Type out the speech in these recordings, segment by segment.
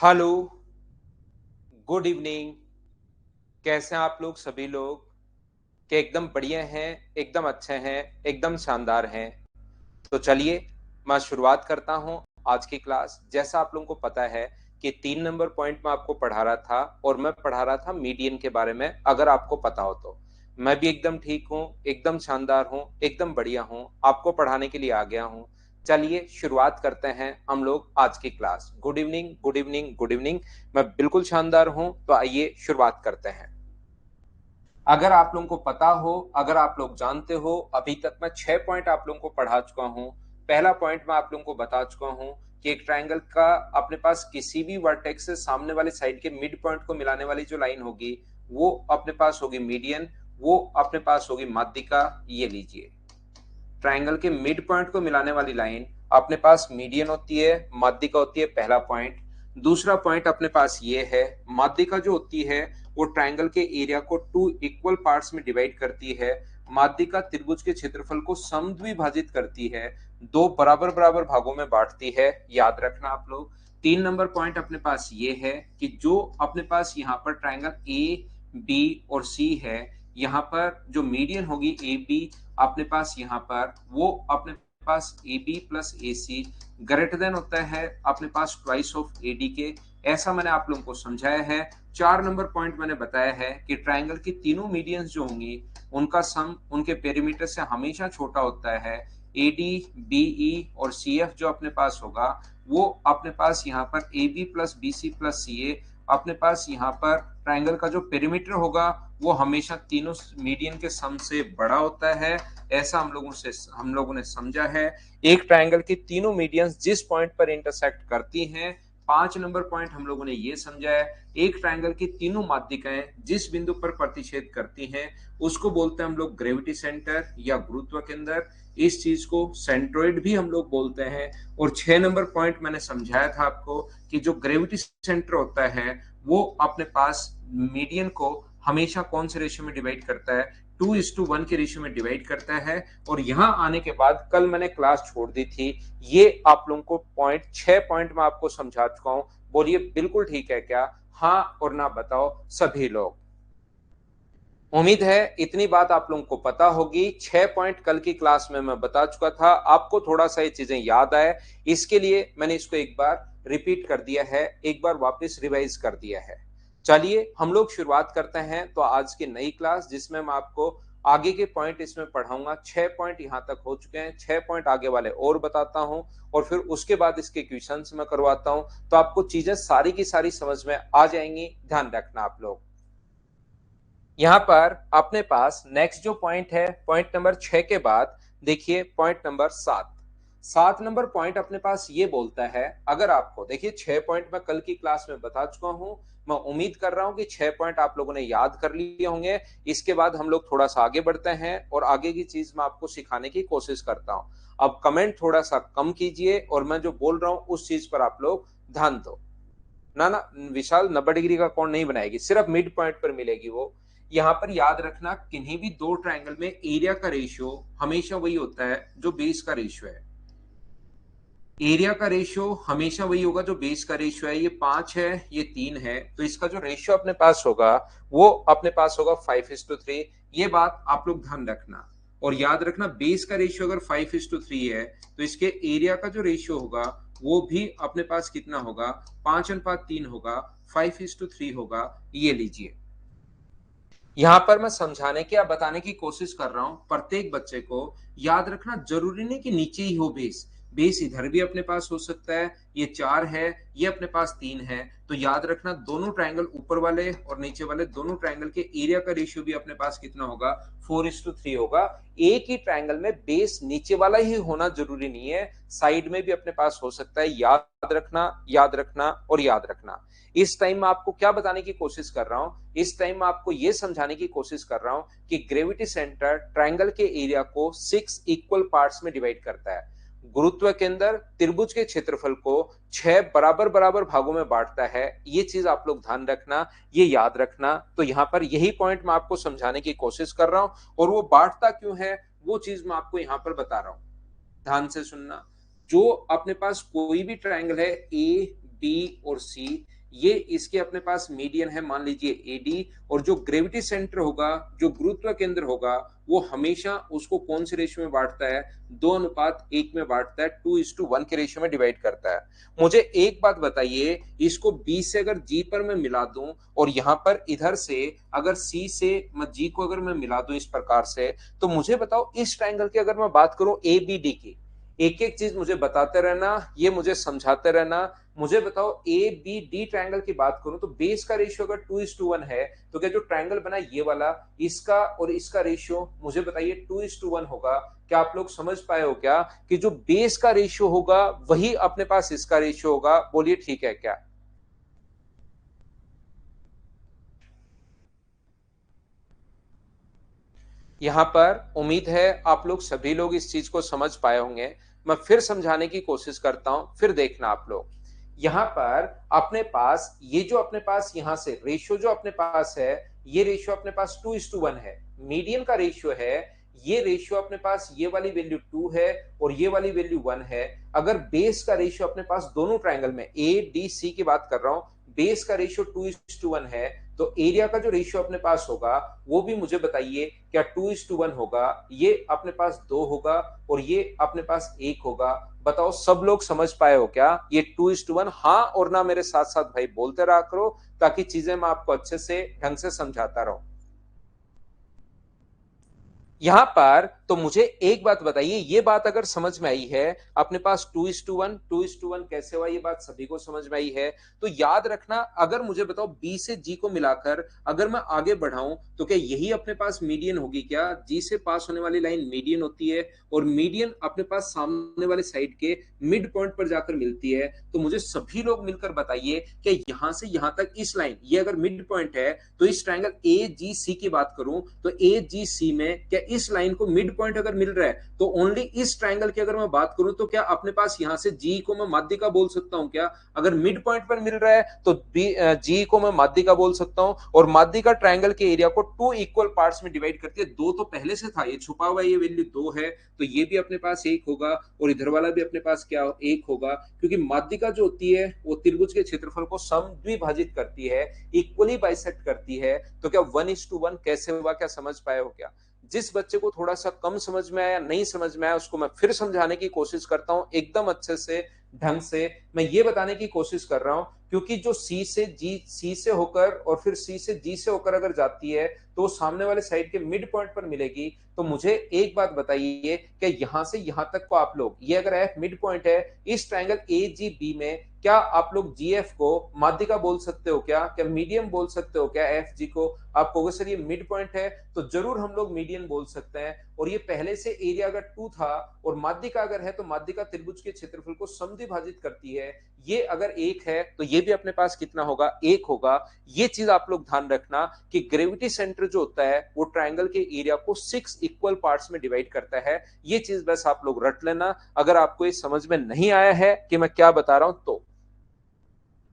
Hello, good evening. कैसे हैं आप लोग सभी लोग? क्या एकदम बढ़िया हैं, एकदम अच्छे हैं, एकदम शानदार हैं? तो चलिए मैं शुरुआत करता हूं आज की क्लास। जैसा आप लोगों को पता है कि 3 नंबर पॉइंट में आपको पढ़ा रहा था और मैं पढ़ा रहा था मीडियन के बारे में। अगर आपको पता हो तो मैं भी एकदम ठीक हूँ, एकदम शानदार हूँ, एकदम बढ़िया हूँ, आपको पढ़ाने के लिए आ गया हूँ। चलिए शुरुआत करते हैं हम लोग आज की class. Good evening, good evening, good evening. मैं बिल्कुल शानदार हूँ, तो आइए शुरुआत करते हैं। अगर आप लोगों को पता हो, अगर आप लोग जानते हो, अभी तक मैं 6 पॉइंट आप लोगों को पढ़ा चुका हूं। पहला पॉइंट मैं आप लोगों को बता चुका हूं कि एक ट्रायंगल का अपने पास किसी भी वर्टेक्स से सामने वाले साइड के मिड पॉइंट को मिलाने वाली जो लाइन होगी वो अपने पास होगी मीडियन, वो अपने पास होगी माध्यिका। ये लीजिए, ट्रायंगल के मिड पॉइंट को मिलाने वाली लाइन अपने पास मीडियन होती है, माध्यिका होती है। पहला पॉइंट। दूसरा पॉइंट अपने पास ये है, माध्यिका जो होती है वो ट्रायंगल के एरिया को 2 इक्वल पार्ट्स में डिवाइड करती है। माध्यिका त्रिभुज के क्षेत्रफल को समद्विभाजित करती है, 2 बराबर बराबर भागों में बांटती है। याद रखना आप लोग। 3 नंबर पॉइंट अपने पास ये है कि जो अपने पास यहाँ पर ट्रायंगल ए बी और सी है, यहाँ पर जो मीडियन होगी ए बी अपने पास, यहाँ पर वो अपने पास A B plus A C greater than होता है अपने पास ट्वाइस ऑफ ए डी के। ऐसा मैंने आप लोगों को समझाया है। 4 नंबर पॉइंट मैंने बताया है कि ट्रायंगल की तीनों मीडियंस जो होंगी उनका सम उनके पेरीमीटर से हमेशा छोटा होता है। ए डी, बीई और सी एफ जो अपने पास होगा वो अपने पास यहाँ पर A B plus B C plus C A अपने पास यहाँ पर ट्रायंगल का जो पेरीमीटर होगा वो हमेशा तीनों मीडियन के सम से बड़ा होता है। ऐसा हम लोगों ने समझा है। एक ट्रायंगल की तीनों मीडियंस जिस पॉइंट पर इंटरसेक्ट करती हैं, 5 नंबर पॉइंट हम लोगों ने ये समझा है, एक ट्रायंगल की तीनों माध्यिकाएं जिस बिंदु पर प्रतिच्छेद करती हैं उसको बोलते हैं हम लोग ग्रेविटी सेंटर या गुरुत्व केंद्र। इस चीज को सेंट्रोइड भी हम लोग बोलते हैं। और 6 नंबर पॉइंट मैंने समझाया था आपको कि जो ग्रेविटी सेंटर होता है वो अपने पास मीडियन को हमेशा कौन से रेशियो में डिवाइड करता है, 2:1 के रेशियो में डिवाइड करता है। और यहां आने के बाद कल मैंने क्लास छोड़ दी थी, ये आप लोगों को 6 पॉइंट में आपको समझा चुका हूं। बोलिए बिल्कुल ठीक है क्या? हाँ और ना बताओ सभी लोग। उम्मीद है इतनी बात आप लोगों को पता होगी। 6 पॉइंट कल की क्लास में मैं बता चुका था, आपको थोड़ा सा ये चीजें याद आए इसके लिए मैंने इसको एक बार रिपीट कर दिया है, एक बार वापस रिवाइज कर दिया है। चलिए हम लोग शुरुआत करते हैं तो आज की नई क्लास, जिसमें मैं आपको आगे के पॉइंट इसमें पढ़ाऊंगा। 6 पॉइंट यहां तक हो चुके हैं, 6 पॉइंट आगे वाले और बताता हूं और फिर उसके बाद इसके क्वेश्चंस मैं करवाता हूं, तो आपको चीजें सारी की सारी समझ में आ जाएंगी। ध्यान रखना आप लोग। यहां पर अपने पास नेक्स्ट जो पॉइंट है, पॉइंट नंबर 6 के बाद देखिए पॉइंट नंबर 7। 7 नंबर पॉइंट अपने पास ये बोलता है, अगर आपको देखिए 6 पॉइंट मैं कल की क्लास में बता चुका हूं। मैं उम्मीद कर रहा हूं कि 6 पॉइंट आप लोगों ने याद कर लिए होंगे। इसके बाद हम लोग थोड़ा सा आगे बढ़ते हैं और आगे की चीज मैं आपको सिखाने की कोशिश करता हूं। अब कमेंट थोड़ा सा कम कीजिए और मैं जो बोल रहा हूं उस चीज पर आप लोग ध्यान दो। ना ना, विशाल 90 डिग्री का कोण नहीं बनाएगी, सिर्फ मिड पॉइंट पर मिलेगी वो। यहां पर याद रखना, किन्हीं भी दो ट्रायंगल में एरिया का रेशियो हमेशा वही होता है जो बेस का रेशियो है। एरिया का रेशियो हमेशा वही होगा जो बेस का रेशियो है। ये 5 है, ये 3 है, तो इसका जो रेशियो अपने पास होगा वो अपने पास होगा 5:3। ये बात आप लोग ध्यान रखना। और याद रखना, बेस का रेशियो अगर 5:3 है तो इसके एरिया का जो रेशियो होगा वो भी अपने पास कितना होगा, 5:3 होगा, 5:3 होगा। ये लीजिए, यहां पर मैं समझाने की या बताने की कोशिश कर रहा हूं प्रत्येक बच्चे को। याद रखना, जरूरी नहीं कि नीचे ही हो बेस, बेस इधर भी अपने पास हो सकता है। ये 4 है, ये अपने पास 3 है, तो याद रखना दोनों ट्रायंगल ऊपर वाले और नीचे वाले दोनों ट्रायंगल के एरिया का रेशियो भी अपने पास कितना होगा, 4:3 होगा। एक ही ट्रायंगल में बेस नीचे वाला ही होना जरूरी नहीं है, साइड में भी अपने पास हो सकता है। याद रखना, याद रखना और याद रखना। इस टाइम में आपको क्या बताने की कोशिश कर रहा हूं, इस टाइम में आपको यह समझाने की कोशिश कर रहा हूं कि ग्रेविटी सेंटर ट्रायंगल के एरिया को 6 इक्वल पार्ट्स में डिवाइड करता है। गुरुत्व केंद्र त्रिभुज के क्षेत्रफल को 6 बराबर बराबर भागों में बांटता है। ये चीज आप लोग ध्यान रखना, ये याद रखना। तो यहां पर यही पॉइंट मैं आपको समझाने की कोशिश कर रहा हूं और वो बांटता क्यों है वो चीज मैं आपको यहां पर बता रहा हूं। ध्यान से सुनना। जो अपने पास कोई भी ट्रायंगल है ए बी और सी, ये इसके अपने पास मीडियन है, मान लीजिए एडी, और जो ग्रेविटी सेंटर होगा, जो गुरुत्व केंद्र होगा, वो हमेशा उसको कौन से रेशियो में बांटता है, 2:1 में बांटता है, 2:1 के रेशियो में डिवाइड करता है। मुझे एक बात बताइए, इसको बी से अगर जी पर मैं मिला दूं और यहां पर इधर से अगर सी से मैं जी को अगर मैं मिला दूं इस प्रकार से, तो मुझे बताओ इस ट्रायंगल की अगर मैं बात करूं ए बी डी की, एक एक चीज मुझे बताते रहना, ये मुझे समझाते रहना। मुझे बताओ ए बी डी ट्रायंगल की बात करूं तो बेस का रेशियो अगर 2:1 है, तो क्या जो ट्रायंगल बना ये वाला, इसका और इसका रेशियो मुझे बताइए 2:1 होगा। क्या आप लोग समझ पाए हो क्या कि जो बेस का रेशियो होगा वही अपने पास इसका रेशियो होगा? बोलिए ठीक है क्या? यहां पर उम्मीद है आप लोग सभी लोग इस चीज को समझ पाए होंगे। मैं फिर समझाने की कोशिश करता हूं, फिर देखना आप लोग। यहां पर अपने पास ये जो अपने पास यहां से रेशियो जो अपने पास है, ये रेशियो अपने पास 2:1 है। मीडियन का रेशियो है, ये रेशियो अपने पास ये वाली वैल्यू 2 है और ये वाली वैल्यू 1 है। अगर बेस का रेशियो अपने पास दोनों ट्रायंगल में ए डी सी की बात कर रहा हूं, बेस का रेशियो 2:1 है, तो एरिया का जो रेशियो अपने पास होगा वो भी मुझे बताइए क्या 2:1 होगा, ये अपने पास 2 होगा और ये अपने पास 1 होगा। बताओ सब लोग समझ पाए हो क्या? ये 2:1 हाँ और ना मेरे साथ साथ भाई बोलते रहा करो, ताकि चीजें मैं आपको अच्छे से ढंग से समझाता रहूं। यहां पर तो मुझे एक बात बताइए, ये बात अगर समझ में आई है, अपने पास 2:1 कैसे हुआ, ये बात सभी को समझ में आई है। तो याद रखना, अगर मुझे बताओ बी से जी को मिलाकर अगर मैं आगे बढ़ाऊं तो क्या यही अपने पास मीडियन होगी क्या? जी से पास होने वाली लाइन मीडियन होती है और मीडियन अपने पास सामने वाले साइड के मिड पॉइंट पर जाकर मिलती है। तो मुझे सभी लोग मिलकर बताइए कि यहां से यहां तक इस लाइन, ये अगर मिड पॉइंट है, तो इस ट्रायंगल ए जी सी की बात करूं तो ए जी सी में क्या इस लाइन को मिड पॉइंट अगर मिल रहा है, तो ओनली इस ट्रायंगल की अगर मैं बात करूं तो क्या अपने पास यहां से जी को मैं माध्यिका बोल सकता हूं क्या? अगर मिड पॉइंट पर मिल रहा है तो जी को मैं माध्यिका बोल सकता हूं। और माध्यिका ट्रायंगल के एरिया को 2 इक्वल पार्ट्स में डिवाइड करती है। 2 तो पहले से था, ये छुपा हुआ ये वैल्यू 2 है, तो ये भी अपने पास 1 होगा और इधर वाला भी अपने पास क्या 1 होगा, क्योंकि माध्यिका जो होती है वो त्रिभुज के क्षेत्रफल को समद्विभाजित करती है, इक्वली बाइसेक्ट करती है। तो क्या 1:1 कैसे हुआ, क्या समझ पाए हो क्या? जिस बच्चे को थोड़ा सा कम समझ में आया, नहीं समझ में आया, उसको मैं फिर समझाने की कोशिश करता हूं एकदम अच्छे से ढंग से। मैं ये बताने की कोशिश कर रहा हूं क्योंकि जो सी से जी, सी से होकर और फिर सी से जी से होकर अगर जाती है तो वो सामने वाले साइड के मिड पॉइंट पर मिलेगी। तो मुझे एक बात बताइए कि यहां से यहां तक को आप लोग, ये अगर एफ मिड पॉइंट है इस ट्रायंगल ए जी बी में, क्या आप लोग जी एफ को माध्यिका बोल सकते हो क्या? क्या मीडियम बोल सकते हो क्या एफ जी को? आप कहोगे सर ये मिड पॉइंट है, तो जरूर हम लोग मीडियन बोल सकते हैं। और ये पहले से एरिया अगर 2 था और माध्यिका अगर है तो माध्यिका त्रिभुज के क्षेत्रफल को समद्विभाजित करती है। ये अगर 1 है तो ये भी अपने पास कितना होगा? 1 होगा। ये चीज आप लोग ध्यान रखना कि ग्रेविटी सेंटर जो होता है वो ट्रायंगल के एरिया को 6 इक्वल पार्ट्स में डिवाइड करता है। ये चीज बस आप लोग रट लेना। अगर आपको ये समझ में नहीं आया है कि मैं क्या बता रहा हूं, तो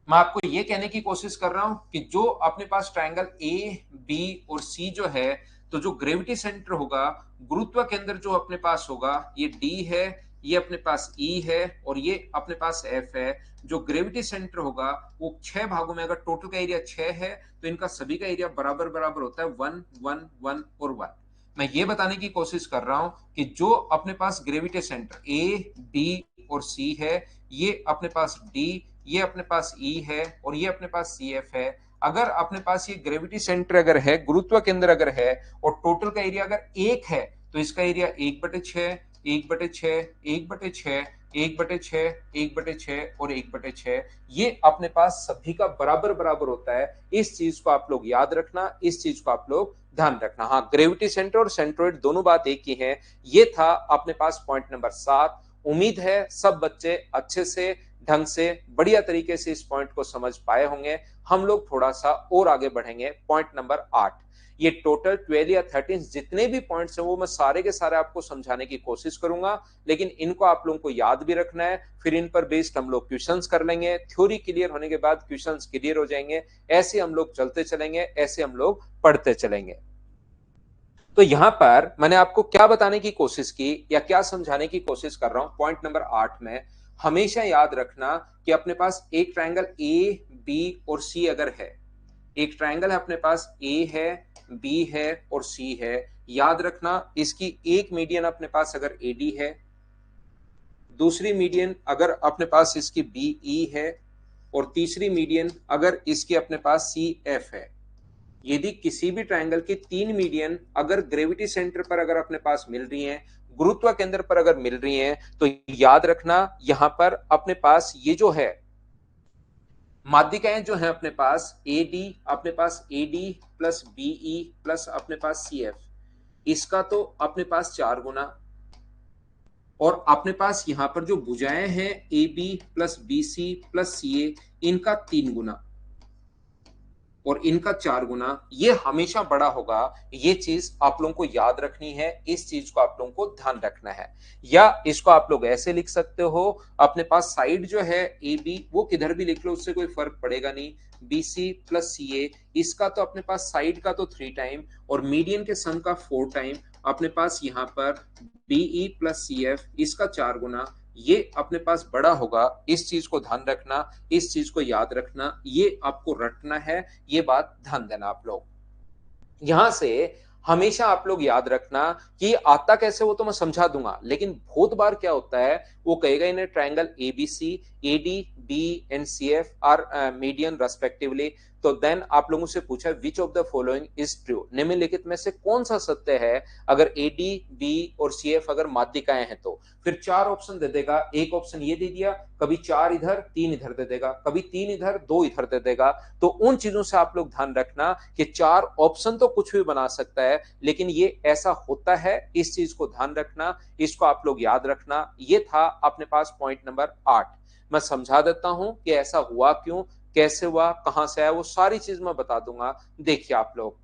मैं आपको ये कहने की कोशिश कर रहा हूं कि जो अपने पास ट्रायंगल ए बी और सी जो है, तो जो ग्रेविटी सेंटर होगा, गुरुत्व केंद्र जो अपने पास होगा, ये डी है, ये अपने पास ई है और ये अपने पास एफ है। जो ग्रेविटी सेंटर होगा वो 6 भागों में, अगर टोटल का एरिया 6 है तो इनका सभी का एरिया बराबर बराबर होता है 1 1 1 और 1। मैं ये बताने की कोशिश कर रहा हूं कि जो अपने पास ग्रेविटी सेंटर ए बी और सी है, ये अपने पास डी, ये अपने पास ई है और ये अपने पास सी एफ है। अगर अपने पास ये ग्रेविटी सेंटर अगर है, गुरुत्व केंद्र अगर है और टोटल का एरिया अगर 1 है, तो इसका एरिया 1/6, 1/6, 1/6, 1/6, 1/6 और 1/6, ये अपने पास सभी का बराबर बराबर होता है। इस चीज को आप लोग याद रखना, इस चीज को आप लोग ध्यान रखना। हाँ, ग्रेविटी सेंटर और सेंट्रोइड दोनों बात एक ही है। ये था अपने पास पॉइंट नंबर 7। उम्मीद है सब बच्चे अच्छे से, ढंग से, बढ़िया तरीके से इस पॉइंट को समझ पाए होंगे। हम लोग थोड़ा सा और आगे बढ़ेंगे। Point number 8। ये टोटल 12 या 13 जितने भी पॉइंट्स हैं वो मैं सारे के सारे आपको समझाने की कोशिश करूंगा, लेकिन इनको आप लोगों को याद भी रखना है। फिर इन पर बेस्ड हम लोग क्वेश्चंस कर लेंगे। थ्योरी क्लियर होने के बाद क्वेश्चंस क्लियर हो जाएंगे। ऐसे हम लोग चलते चलेंगे, ऐसे हम लोग पढ़ते चलेंगे। तो यहां पर मैंने आपको क्या बताने की कोशिश की या क्या समझाने की कोशिश कर रहा हूं, पॉइंट नंबर 8 में हमेशा याद रखना कि अपने पास एक ट्रायंगल ए बी और सी अगर है, एक ट्रायंगल है अपने पास, ए है, बी है और सी है, याद रखना इसकी एक मीडियन अपने पास अगर एडी है, दूसरी मीडियन अगर अपने पास इसकी बीई है, और तीसरी मीडियन अगर इसकी अपने पास सी एफ है। यदि किसी भी ट्रायंगल की तीन मीडियन अगर ग्रेविटी सेंटर पर अगर अपने पास मिल रही हैं, गुरुत्व केंद्र पर अगर मिल रही हैं, तो याद रखना यहां पर अपने पास ये जो है माध्यिकाएं जो है अपने पास एडी, अपने पास एडी प्लस बीई प्लस अपने पास सी एफ, इसका तो अपने पास 4 गुना, और अपने पास यहां पर जो भुजाएं हैं A B plus B C plus C A, इनका 3 गुना और इनका 4 गुना, ये हमेशा बड़ा होगा। ये चीज आप लोगों को याद रखनी है, इस चीज को आप लोगों को ध्यान रखना है। या इसको आप लोग ऐसे लिख सकते हो, अपने पास साइड जो है ए बी वो किधर भी लिख लो, उससे कोई फर्क पड़ेगा नहीं, B C plus C A, इसका तो अपने पास साइड का तो 3 टाइम और मीडियन के सम का 4 टाइम, अपने पास यहाँ पर बीई प्लस सी एफ इसका 4 गुना, ये अपने पास बड़ा होगा। इस चीज को ध्यान रखना, इस चीज को याद रखना, ये आपको रटना है, ये बात ध्यान देना आप लोग। यहां से हमेशा आप लोग याद रखना कि आता कैसे वो तो मैं समझा दूंगा, लेकिन बहुत बार क्या होता है वो कहेगा in triangle ABC AD B and C F are median respectively, तो देन आप लोगों से पूछा which of the following is true, निम्नलिखित में से कौन सा सत्य है अगर एडी बी और सी एफ अगर माध्यिकाएं हैं तो। फिर 4 ऑप्शन दे देगा, एक ऑप्शन ये दे दिया, कभी 4 इधर 3 इधर दे देगा, कभी 3 इधर 2 इधर दे देगा। तो उन चीजों से आप लोग ध्यान रखना कि 4 ऑप्शन तो कुछ भी बना सकता है, लेकिन ये ऐसा होता है, इस चीज को ध्यान रखना, इसको आप लोग याद रखना। ये था अपने पास पॉइंट नंबर 8। मैं समझा देता हूं कि ऐसा हुआ क्यों, कैसे हुआ, कहां से आया, वो सारी चीज मैं बता दूंगा। देखिए आप लोग,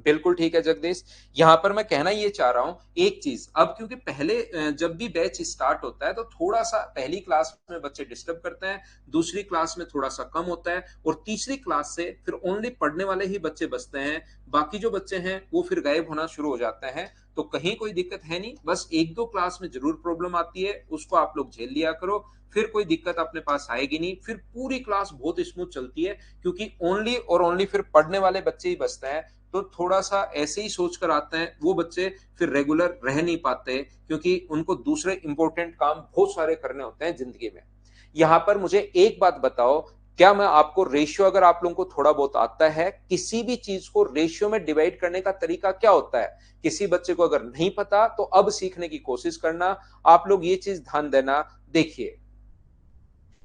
बिल्कुल ठीक है जगदीश। यहां पर मैं कहना ये चाह रहा हूं एक चीज, अब क्योंकि पहले जब भी बैच स्टार्ट होता है तो थोड़ा सा पहली क्लास में बच्चे डिस्टर्ब करते हैं, दूसरी क्लास में थोड़ा सा कम होता है, और तीसरी क्लास से फिर ओनली पढ़ने वाले ही बच्चे बचते हैं, बाकी जो बच्चे हैं वो फिर गायब होना शुरू हो जाते हैं। तो कहीं कोई दिक्कत है नहीं, बस 1-2 क्लास में जरूर प्रॉब्लम आती है, उसको आप लोग झेल लिया करो, फिर कोई दिक्कत अपने पास आएगी नहीं, फिर पूरी क्लास बहुत स्मूथ चलती है, क्योंकि ओनली और ओनली फिर पढ़ने वाले बच्चे ही बचते हैं। तो थोड़ा सा ऐसे ही सोच कर आते हैं वो बच्चे, फिर रेगुलर रह नहीं पाते, क्योंकि उनको दूसरे इंपॉर्टेंट काम बहुत सारे करने होते हैं जिंदगी में। यहां पर मुझे एक बात बताओ, क्या मैं आपको रेशियो, अगर आप लोगों को थोड़ा बहुत आता है, किसी भी चीज को रेशियो में डिवाइड करने का तरीका क्या होता है, किसी बच्चे को अगर नहीं पता तो अब सीखने की कोशिश करना, आप लोग ये चीज ध्यान देना। देखिए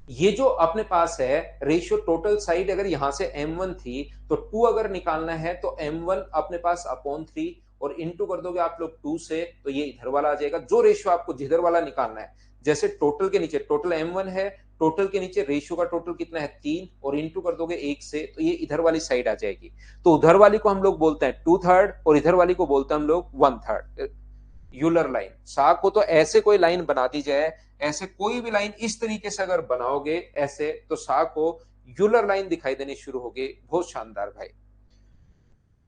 ये जो अपने पास है रेशियो, टोटल साइड अगर यहां से m1 थी तो 2 अगर निकालना है तो m1 अपने पास अपॉन 3 और इंटू कर दोगे आप लोग 2 से, तो ये इधर वाला आ जाएगा। जो रेशियो आपको जिधर वाला निकालना है, जैसे टोटल के नीचे टोटल m1 है, टोटल के नीचे रेशियो का टोटल कितना है 3, और इंटू कर दोगे 1 से, तो ये इधर वाली साइड आ जाएगी। तो उधर वाली को हम लोग बोलते हैं 2/3 और इधर वाली को बोलते हैं हम लोग 1/3। यूलर लाइन, साग को तो ऐसे कोई लाइन बना दी जाए, ऐसे कोई भी लाइन इस तरीके से अगर बनाओगे ऐसे, तो साग को यूलर लाइन दिखाई देनी शुरू होगी। बहुत शानदार भाई।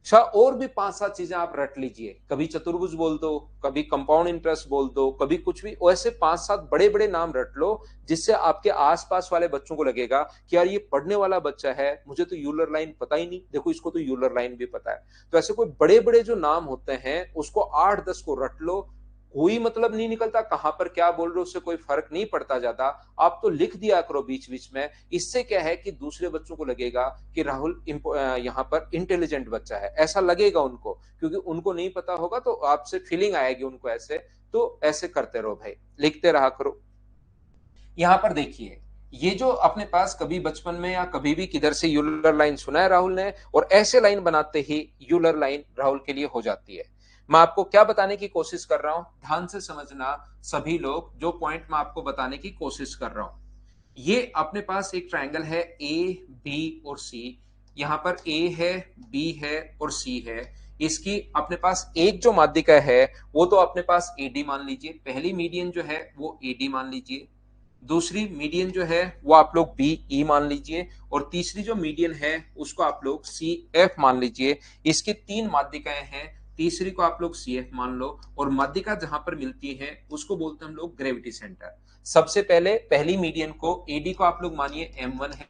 अच्छा, और भी 5-7 चीजें आप रट लीजिए, कभी चतुर्भुज बोल दो, कभी कंपाउंड इंटरेस्ट बोल दो, कभी कुछ भी, ऐसे 5-7 बड़े बड़े नाम रट लो, जिससे आपके आसपास वाले बच्चों को लगेगा कि यार ये पढ़ने वाला बच्चा है, मुझे तो यूलर लाइन पता ही नहीं, देखो इसको तो यूलर लाइन भी पता है। तो ऐसे कोई बड़े बड़े जो नाम होते हैं उसको 8-10 को रट लो, कोई मतलब नहीं निकलता कहां पर क्या बोल रहे हो, उससे कोई फर्क नहीं पड़ता ज्यादा, आप तो लिख दिया करो बीच बीच में। इससे क्या है कि दूसरे बच्चों को लगेगा कि राहुल यहाँ पर इंटेलिजेंट बच्चा है, ऐसा लगेगा उनको, क्योंकि उनको नहीं पता होगा तो आपसे फीलिंग आएगी उनको ऐसे। तो ऐसे करते रहो भाई, लिखते रहा करो। यहां पर देखिए, ये जो अपने पास कभी बचपन में या कभी भी किधर से यूलर लाइन सुना है राहुल ने, और ऐसे लाइन बनाते ही यूलर लाइन राहुल के लिए हो जाती है। मैं आपको क्या बताने की कोशिश कर रहा हूं, ध्यान से समझना सभी लोग, जो पॉइंट मैं आपको बताने की कोशिश कर रहा हूं। ये अपने पास एक ट्रायंगल है ए बी और सी, यहां पर ए है, बी है और सी है। इसकी अपने पास एक जो माध्यिका है वो तो अपने पास एडी मान लीजिए, पहली मीडियन जो है वो एडी मान लीजिए, दूसरी मीडियन जो है वो आप लोग बी ई मान लीजिए, और तीसरी जो मीडियन है उसको आप लोग सी एफ मान लीजिए। इसकी 3 माध्यिकाएं हैं, तीसरी को आप लोग सी एफ मान लो, और माध्यिका जहां पर मिलती है उसको बोलते हैं हम लोग ग्रेविटी सेंटर। सबसे पहले पहली मीडियन को एडी को आप लोग मानिए m1 है,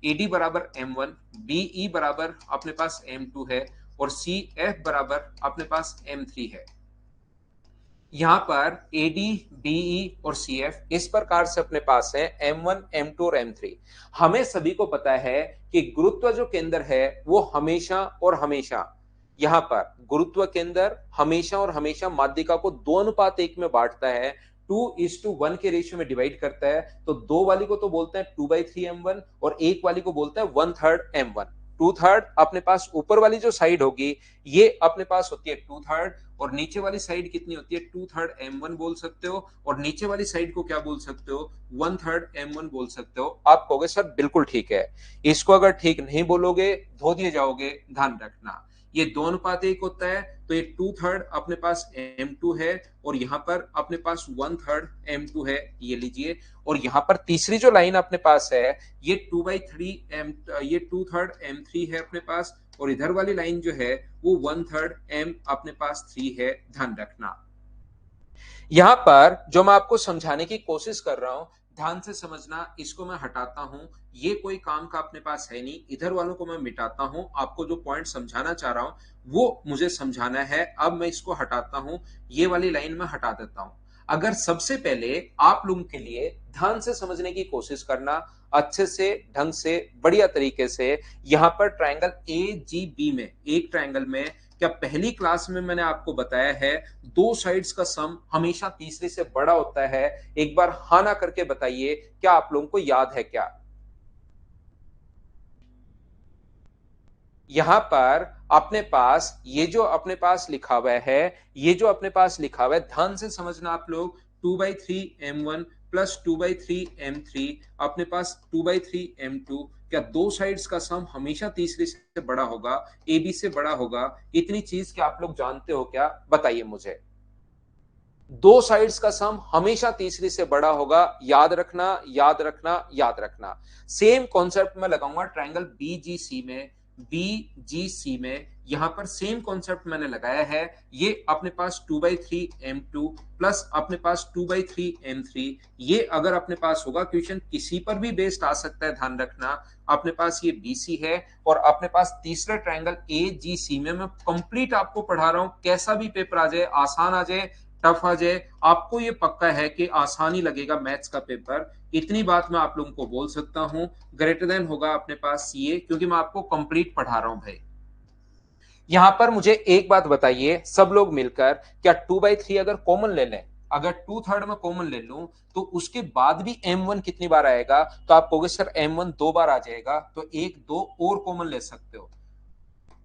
एडी बराबर m1, बीई बराबर अपने पास m2 है और सी एफ बराबर अपने पास m3 है। यहां पर एडी बीई और सी एफ इस प्रकार से अपने पास है m1 m2 और m3। हमें सभी को पता है कि गुरुत्व जो केंद्र है वो हमेशा और हमेशा यहां पर गुरुत्व केंद्र हमेशा और हमेशा माध्यिका को 2:1 में बांटता है, 2:1 के रेशियो में डिवाइड करता है। तो दो वाली को तो बोलते हैं 2/3 m1 और एक वाली को बोलते हैं 1/3 m1। 2/3 अपने पास ऊपर वाली जो साइड होगी ये अपने पास होती है 2/3 और नीचे वाली साइड कितनी होती है 2/3 m1 बोल सकते हो और नीचे वाली साइड को क्या बोल सकते हो 1/3 m1 बोल सकते हो। आप कहोगे सर बिल्कुल ठीक है, इसको अगर ठीक नहीं बोलोगे धो दिए जाओगे। ध्यान रखना ये 2:1 होता है तो ये 2/3 अपने पास m2 है और यहाँ पर अपने पास 1/3 m2 है, ये लीजिए। और यहाँ पर तीसरी जो लाइन अपने पास है ये 2/3 m3 है अपने पास और इधर वाली लाइन जो है वो 1/3 m अपने पास 3 है। ध्यान रखना यहां पर जो मैं आपको समझाने की कोशिश कर रहा हूं ध्यान से समझना, इसको मैं हटाता हूं, ये कोई काम का अपने पास है नहीं, इधर वालों को मैं मिटाता हूं। आपको जो पॉइंट समझाना चाह रहा हूं वो मुझे समझाना है। अब मैं इसको हटाता हूं, ये वाली लाइन में हटा देता हूं। अगर सबसे पहले आप लोगों के लिए ध्यान से समझने की कोशिश करना, अच्छे से ढंग से बढ़िया तरीके से, यहां पर ट्रायंगल ए जी बी में एक ट्रायंगल में क्या पहली क्लास में मैंने आपको बताया है दो साइड्स का सम हमेशा तीसरी से बड़ा होता है। एक बार हाँ ना करके बताइए क्या आप लोगों को याद है क्या। यहां पर अपने पास ये जो अपने पास लिखा हुआ है, ये जो अपने पास लिखा हुआ है ध्यान से समझना आप लोग, 2/3 m1 प्लस 2/3 m3 अपने पास 2/3 m2। क्या दो साइड्स का सम हमेशा तीसरी से बड़ा होगा, ए बी से बड़ा होगा? इतनी चीज क्या आप लोग जानते हो क्या, बताइए मुझे। दो साइड्स का सम हमेशा तीसरी से बड़ा होगा, याद रखना याद रखना याद रखना। सेम कॉन्सेप्ट में लगाऊंगा ट्रायंगल बीजीसी में, बीजीसी में यहां पर सेम कॉन्सेप्ट मैंने लगाया है। ये अपने पास 2/3 m2 प्लस अपने पास 2/3 m3, ये अगर अपने पास होगा क्वेश्चन किसी पर भी बेस्ड आ सकता है। ध्यान रखना अपने पास ये बीसी है और अपने पास तीसरा ट्रायंगल एजीसी में मैं कंप्लीट आपको पढ़ा रहा हूं, कैसा भी पेपर आ जाए, आसान आ जाए टफ आ जाए, आपको ये पक्का है कि आसानी लगेगा मैथ्स का पेपर। इतनी बात मैं आप लोगों को बोल सकता हूं, ग्रेटर देन होगा अपने पास सीए, क्योंकि मैं आपको कंप्लीट पढ़ा रहा हूं भाई। यहां पर मुझे एक बात बताइए सब लोग मिलकर, क्या 2/3 अगर कॉमन ले लें, अगर 2/3 में कॉमन ले लूं तो उसके बाद भी m1 कितनी बार आएगा? तो आप कहोगे सर m1 दो बार आ जाएगा, तो एक दो और कॉमन ले सकते हो।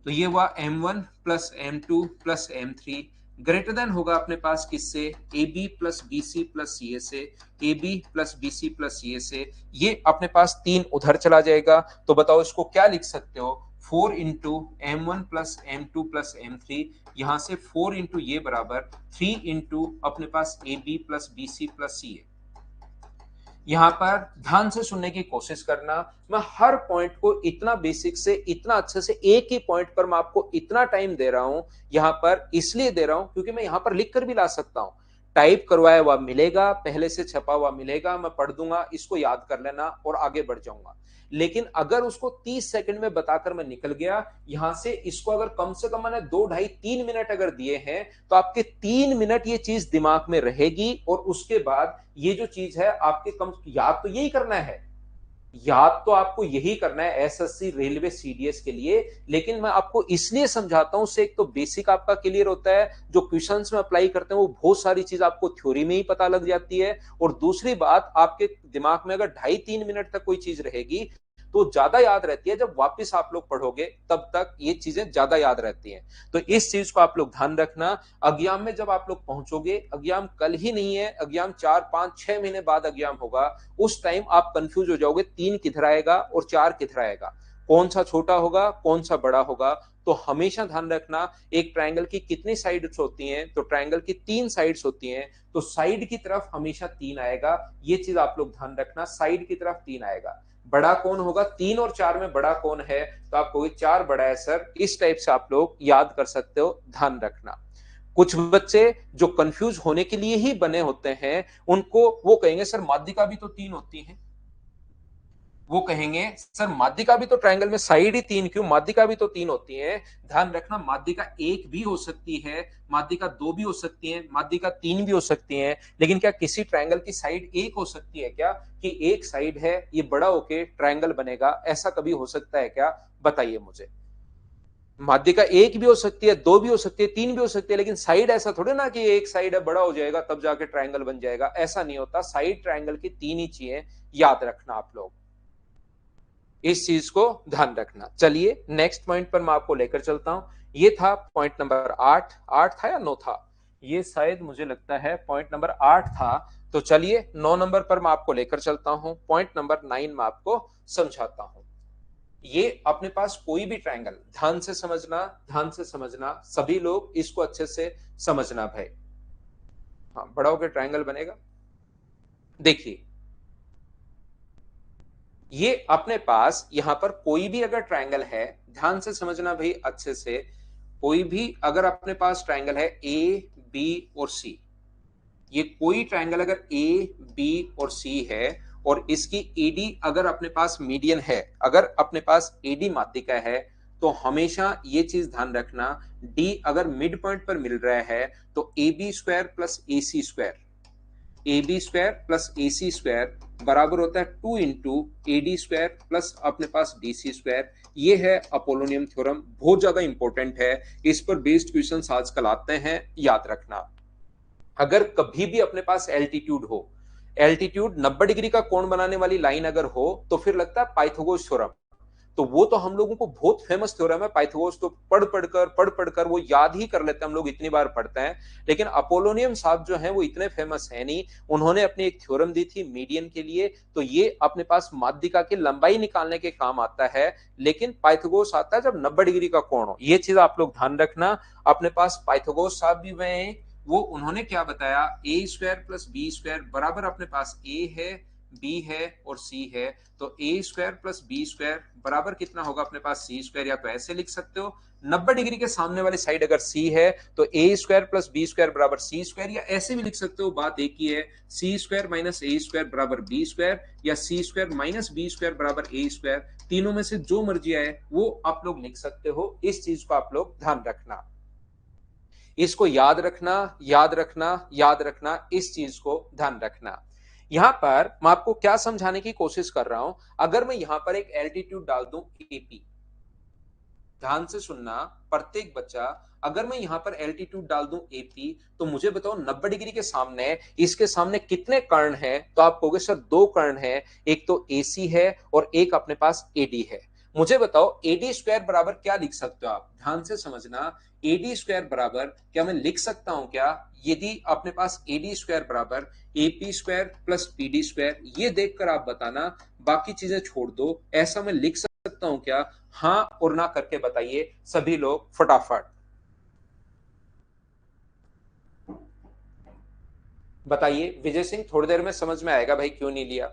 तो ये हुआ m1 plus m2 plus m3, greater than होगा अपने पास किससे? A B plus B C plus C A से, A B plus B C plus C A से। ये अपने पास तीन उधर चला जाएगा, तो बताओ इसको क्या लिख सकते हो? 4 into m1 plus m2 plus m3, यहां से 4 इंटू ये बराबर 3 इंटू अपने पास A B plus B C plus C A. यहां पर ध्यान से सुनने की कोशिश करना, मैं हर पॉइंट को इतना बेसिक से इतना अच्छे से एक ही पॉइंट पर मैं आपको इतना टाइम दे रहा हूं, यहां पर इसलिए दे रहा हूं क्योंकि मैं यहां पर लिख कर भी ला सकता हूं, टाइप करवाया हुआ मिलेगा, पहले से छपा हुआ मिलेगा, मैं पढ़ दूंगा, इसको याद कर लेना और आगे बढ़ जाऊंगा। लेकिन अगर उसको 30 सेकंड में बताकर मैं निकल गया यहां से, इसको अगर कम से कम मैंने 2 ढाई 3 मिनट अगर दिए हैं तो आपके 3 मिनट ये चीज दिमाग में रहेगी और उसके बाद ये जो चीज है आपके कम याद तो यही करना है, याद तो आपको यही करना है एसएससी रेलवे सीडीएस के लिए। लेकिन मैं आपको इसलिए समझाता हूं, उससे एक तो बेसिक आपका क्लियर होता है, जो क्वेश्चंस में अप्लाई करते हैं वो बहुत सारी चीज आपको थ्योरी में ही पता लग जाती है, और दूसरी बात आपके दिमाग में अगर 2.5-3 मिनट तक कोई चीज रहेगी तो ज्यादा याद रहती है, जब वापस आप लोग पढ़ोगे तब तक ये चीजें ज्यादा याद रहती हैं। तो इस चीज को आप लोग ध्यान रखना। एग्जाम में जब आप लोग पहुंचोगे, एग्जाम कल ही नहीं है, एग्जाम 4 5 6 महीने बाद एग्जाम होगा, उस टाइम आप कंफ्यूज हो जाओगे 3 किधर आएगा और 4 किधर आएगा, कौन सा छोटा होगा कौन सा बड़ा होगा। तो हमेशा ध्यान रखना एक ट्रायंगल की कितनी साइड्स होती हैं, तो ट्रायंगल की 3 साइड्स होती हैं, तो साइड की तरफ हमेशा 3 आएगा, ये चीज आप लोग ध्यान रखना, साइड की तरफ 3 आएगा। बड़ा कौन होगा? 3 और 4 में बड़ा कौन है? तो आप कहोगे 4 बड़ा है सर, इस टाइप से आप लोग याद कर सकते हो, ध्यान रखना। कुछ बच्चे जो कंफ्यूज होने के लिए ही बने होते हैं, उनको वो कहेंगे सर माध्यिका भी तो 3 होती है। वो कहेंगे सर माध्यिका भी तो ट्रायंगल में साइड ही 3 क्यों, माध्यिका भी तो 3 होती है। ध्यान रखना, माध्यिका 1 भी हो सकती है, माध्यिका 2 भी हो सकती है, माध्यिका 3 भी हो सकती है, लेकिन क्या किसी ट्रायंगल की साइड एक हो सकती है क्या, कि एक साइड है ये बड़ा होके ट्रायंगल बनेगा, ऐसा कभी हो सकता है क्या? बताइए मुझे। माध्यिका 1 भी हो सकती है, 2 भी हो सकती है, 3 भी हो सकती है, लेकिन साइड ऐसा थोड़े ना कि एक साइड है बड़ा हो जाएगा तब जाके ट्रायंगल बन जाएगा, ऐसा नहीं होता। साइड ट्रायंगल की 3 ही चाहिए, याद रखना आप लोग, इस चीज को ध्यान रखना। चलिए नेक्स्ट पॉइंट पर मैं आपको लेकर चलता हूं। ये था पॉइंट नंबर 8। 8 था या 9 था? ये शायद मुझे लगता है पॉइंट नंबर 8 था। तो चलिए 9 नंबर पर मैं आपको लेकर चलता हूं। पॉइंट नंबर 9 में आपको समझाता हूं। ये अपने पास कोई भी ट्रायंगल, ध्यान से समझना, ध्यान से समझना, सभी लोग इसको अच्छे से समझना भाई। हाँ, बड़ा होकर ट्रायंगल बनेगा। देखिए, ये अपने पास यहां पर कोई भी अगर ट्रायंगल है, ध्यान से समझना भाई अच्छे से, कोई भी अगर अपने पास ट्रायंगल है ए बी और सी, ये कोई ट्रायंगल अगर ए बी और सी है और इसकी एडी अगर अपने पास मीडियन है, अगर अपने पास एडी माध्यिका है, तो हमेशा ये चीज ध्यान रखना, डी अगर मिड पॉइंट पर मिल रहा है तो A B square plus A C square, A B square plus A C square बराबर होता है 2 into A D square plus अपने पास डी सी स्क्वायर। ये है अपोलोनियम थ्योरम, बहुत ज्यादा इंपॉर्टेंट है, इस पर बेस्ड क्वेश्चंस आजकल आते हैं, याद रखना। अगर कभी भी अपने पास एल्टीट्यूड हो, एल्टीट्यूड 90 डिग्री का कोण बनाने वाली लाइन अगर हो, तो फिर लगता है पाइथागोरस थ्योरम। तो वो तो हम लोगों को बहुत फेमस थ्योरम है पाइथागोरस, तो पढ़ पढ़कर वो याद ही कर लेते हैं, हम लोग इतनी बार पढ़ते हैं। लेकिन अपोलोनियम साहब जो हैं वो इतने फेमस है नहीं, उन्होंने अपनी एक थ्योरम दी थी मीडियन के लिए, तो ये अपने पास माध्यिका की लंबाई निकालने के काम आता है। लेकिन पाइथागोरस आता है जब 90 डिग्री का कोण हो, ये चीज आप लोग ध्यान रखना। अपने पास पाइथागोरस साहब भी हुए हैं, वो उन्होंने क्या बताया, ए स्क्वायर प्लस बी स्क्वायर बराबर अपने पास ए है, बी है और सी है, तो ए स्क्वायर प्लस बी स्क्वायर बराबर कितना होगा अपने पास सी स्क्वायर। या तो ऐसे लिख सकते हो, 90 डिग्री के सामने वाली साइड अगर सी है तो ए स्क्वायर प्लस बी स्क्वायर बराबर सी स्क्वायर, या ऐसे भी लिख सकते हो, बात एक ही है, सी स्क्वायर माइनस ए स्क्वायर बराबर बी स्क्वायर, या सी स्क्वायर माइनस बी स्क्वायर बराबर ए स्क्वायर। तीनों में से जो मर्जी आए वो आप लोग लिख सकते हो, इस चीज को आप लोग ध्यान रखना, इसको याद रखना, याद रखना, याद रखना, इस चीज को ध्यान रखना। यहां पर मैं आपको क्या समझाने की कोशिश कर रहा हूं, अगर मैं यहां पर एक एल्टीट्यूड डाल दूं एपी, ध्यान से सुनना प्रत्येक बच्चा, अगर मैं यहां पर एल्टीट्यूड डाल दूं एपी, तो मुझे बताओ 90 डिग्री के सामने, इसके सामने कितने कर्ण हैं? तो आप कहोगे सर 2 कर्ण हैं, एक तो एसी है और एक अपने पास एडी है। मुझे बताओ एडी स्क्वायर बराबर क्या लिख सकते हो आप? ध्यान से समझना, एडी स्क्वायर बराबर क्या मैं लिख सकता हूं क्या, यदि अपने पास एडी स्क्वायर बराबर AP square plus PD square, ये देखकर आप बताना, बाकी चीजें छोड़ दो, ऐसा मैं लिख सकता हूं क्या? हाँ और ना करके बताइए सभी लोग फटाफट, बताइए। विजय सिंह, थोड़ी देर में समझ में आएगा भाई क्यों नहीं लिया।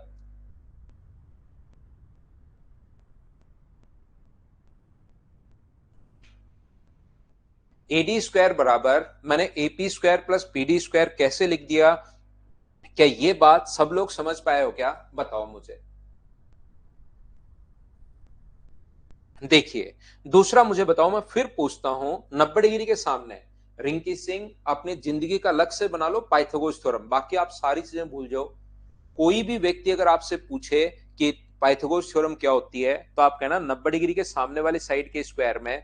एडी स्क्वायर बराबर मैंने AP square plus PD square कैसे लिख दिया, क्या ये बात सब लोग समझ पाए हो क्या? बताओ मुझे। देखिए, दूसरा मुझे बताओ, मैं फिर पूछता हूं, 90 डिग्री के सामने, रिंकी सिंह अपनी जिंदगी का लक्ष्य बना लो पाइथागोरस थ्योरम, बाकी आप सारी चीजें भूल जाओ। कोई भी व्यक्ति अगर आपसे पूछे कि पाइथागोरस थ्योरम क्या होती है, तो आप कहना 90 डिग्री के सामने वाली साइड के स्क्वायर में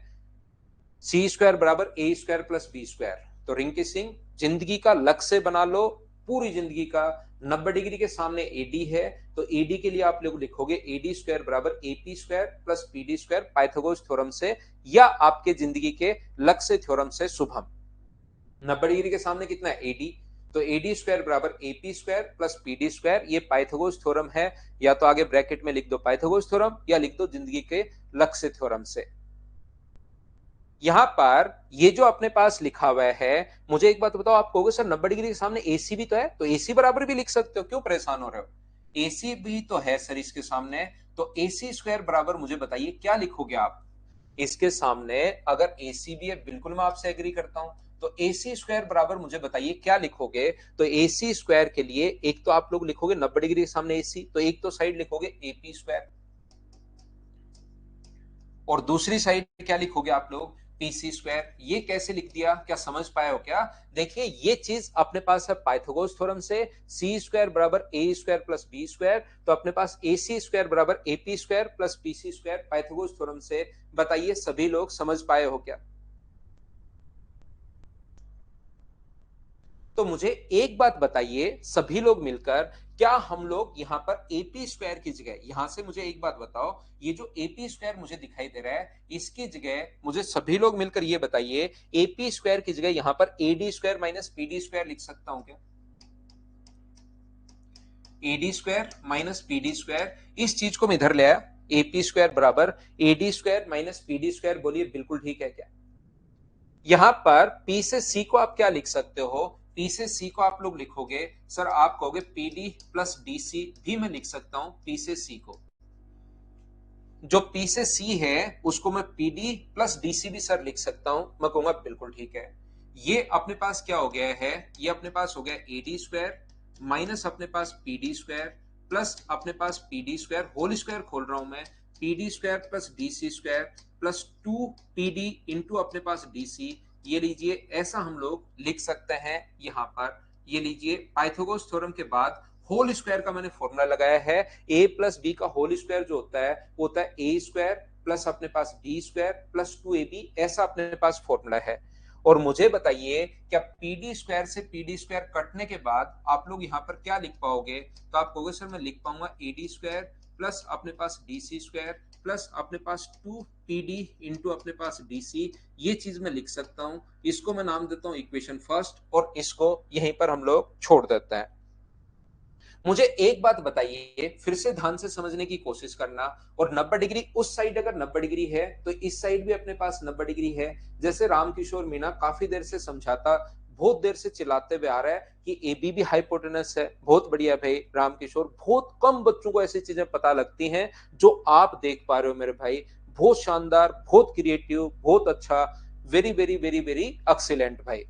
सी स्क्वायर बराबर ए स्क्वायर प्लस बी स्क्वायर। तो रिंकी सिंह, जिंदगी का लक्ष्य बना लो, पूरी जिंदगी का, 90 डिग्री के सामने एडी है, तो एडी के लिए आप लोग लिखोगे एडी स्क्वायर बराबर AP square plus PD square Pythagoras theorem से, या आपके जिंदगी के लक्ष्य थ्योरम से शुभम। 90 डिग्री के सामने कितना है, एडी, तो एडी स्क्वायर बराबर AP square plus PD square, ये पाइथागोरस थ्योरम है। या तो आगे ब्रैकेट में लिख दो पाइथागोरस थ्योरम, या लिख दो जिंदगी के लक्ष्य थ्योरम से। यहां पर ये जो अपने पास लिखा हुआ है, मुझे एक बात बताओ, आप कहोगे सर 90 डिग्री के सामने एसी भी तो है, तो एसी बराबर भी लिख सकते हो, क्यों परेशान हो रहे हो? एसी भी तो है सर इसके सामने, तो एसी स्क्वायर बराबर मुझे बताइए क्या लिखोगे आप इसके सामने? अगर एसी भी है, बिल्कुल मैं आपसे एग्री करता हूं, तो AC स्क्वायर बराबर मुझे बताइए क्या लिखोगे। तो AC स्क्वायर के लिए एक तो आप लोग लिखोगे 90 डिग्री के सामने AC, तो एक तो साइड लिखोगे AP स्क्वायर, और दूसरी साइड क्या लिखोगे आप लोग, पीसी स्क्वायर। ये कैसे लिख दिया, क्या समझ पाए हो क्या। देखिए ये चीज अपने पास है पाइथागोरस थ्योरम से, सी स्क्वायर बराबर ए स्क्वायर प्लस बी स्क्वायर, तो अपने पास AC स्क्वायर बराबर AP square plus PC square Pythagoras theorem से। बताइए सभी लोग समझ पाए हो क्या। तो मुझे एक बात बताइए सभी लोग मिलकर, क्या हम लोग यहां पर एपी स्क्वायर की जगह, यहां से मुझे एक बात बताओ, ये जो एपी स्क्वायर मुझे दिखाई दे रहा है इसकी जगह मुझे सभी लोग मिलकर ये बताइए, एपी स्क्वायर की जगह यहां पर AD square minus PD square लिख सकता हूं क्या। AD square minus PD square, इस चीज को मैं इधर ले आया, एपी स्क्वायर बराबर AD square minus PD square, बोलिए बिल्कुल ठीक है क्या। यहां पर P से C को आप क्या लिख सकते हो, P से C को आप लोग लिखोगे सर, आप कहोगे PD प्लस DC भी मैं लिख सकता हूं P से C को। जो P से C है उसको मैं PD प्लस DC भी सर लिख सकता हूं, मैं कहूंगा बिल्कुल ठीक है। ये अपने पास क्या हो गया है, ये अपने पास हो गया AD स्क्वायर माइनस अपने पास PD स्क्वायर प्लस अपने पास PD स्क्वायर, होल स्क्वायर खोल रहा हूं मैं, PD square plus DC square plus 2PD into अपने पास DC। ये लीजिए ऐसा हम लोग लिख सकते हैं यहां पर। ये लीजिए पाइथागोरस थ्योरम के बाद होल स्क्वायर का मैंने फॉर्मूला लगाया है, a प्लस बी का होल स्क्वायर जो होता है वो होता है ए स्क्वायर प्लस अपने पास बी स्क्वायर प्लस 2ab, ऐसा अपने पास फॉर्मूला है। और मुझे बताइए क्या पीडी स्क्वायर से पीडी स्क्वायर कटने के बाद आप लोग यहां पर क्या लिख पाओगे, तो आप कहोगे सर मैं लिख पाऊंगा एडी स्क्वायर प्लस अपने पास डीसी स्क्वायर प्लस अपने पास 2PD इंटू अपने पास DC। ये चीज मैं लिख सकता हूं, इसको मैं नाम देता हूं इक्वेशन फर्स्ट, और इसको यहीं पर हम लोग छोड़ देते हैं। मुझे एक बात बताइए, फिर से ध्यान से समझने की कोशिश करना, और 90 डिग्री उस साइड अगर 90 डिग्री है तो इस साइड भी अपने पास 90 डिग्री है। जैसे रामकिशोर मीना काफी देर से समझाता, बहुत देर से चिल्लाते हुए आ रहा है कि एबी भी हाइपोटेनस है। बहुत बढ़िया भाई रामकिशोर, बहुत कम बच्चों को ऐसी चीजें पता लगती हैं जो आप देख पा रहे हो मेरे भाई। बहुत शानदार, बहुत क्रिएटिव, बहुत अच्छा, very very very very excellent भाई।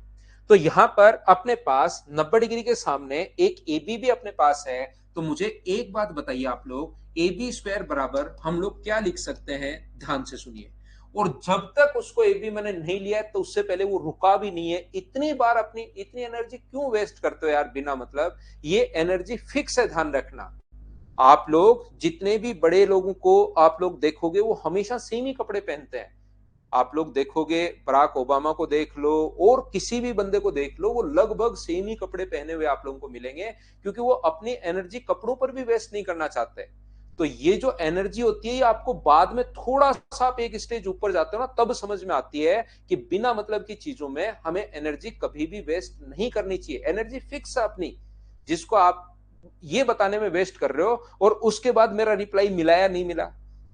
तो यहां पर अपने पास 90 डिग्री के सामने एक AB भी अपने पास है। तो मुझे एक बात बताइए आप लोग, AB स्क्वायर बराबर हम लोग क्या लिख सकते हैं, ध्यान से सुनिए। और जब तक उसको AB मैंने नहीं लिया तो उससे पहले वो रुका भी नहीं है। इतनी बार अपनी इतनी एनर्जी क्यों वेस्ट करते हो यार बिना मतलब, ये एनर्जी फिक्स है, ध्यान रखना। आप लोग जितने भी बड़े लोगों को आप लोग देखोगे वो हमेशा सेम ही कपड़े पहनते हैं। आप लोग देखोगे बराक ओबामा को देख लो और किसी भी बंदे को देख लो, वो लगभग सेम ही कपड़े पहने हुए आप लोगों को मिलेंगे, क्योंकि वो अपनी एनर्जी कपड़ों पर भी वेस्ट नहीं करना चाहते। तो ये जो एनर्जी होती है ये आपको बाद में थोड़ा सा आप एक स्टेज ऊपर जाते हो ना तब समझ में आती है कि बिना मतलब की चीजों में हमें एनर्जी कभी भी वेस्ट नहीं करनी चाहिए। एनर्जी फिक्स है अपनी, जिसको आप ये बताने में वेस्ट कर रहे हो और उसके बाद मेरा रिप्लाई मिला या नहीं मिला,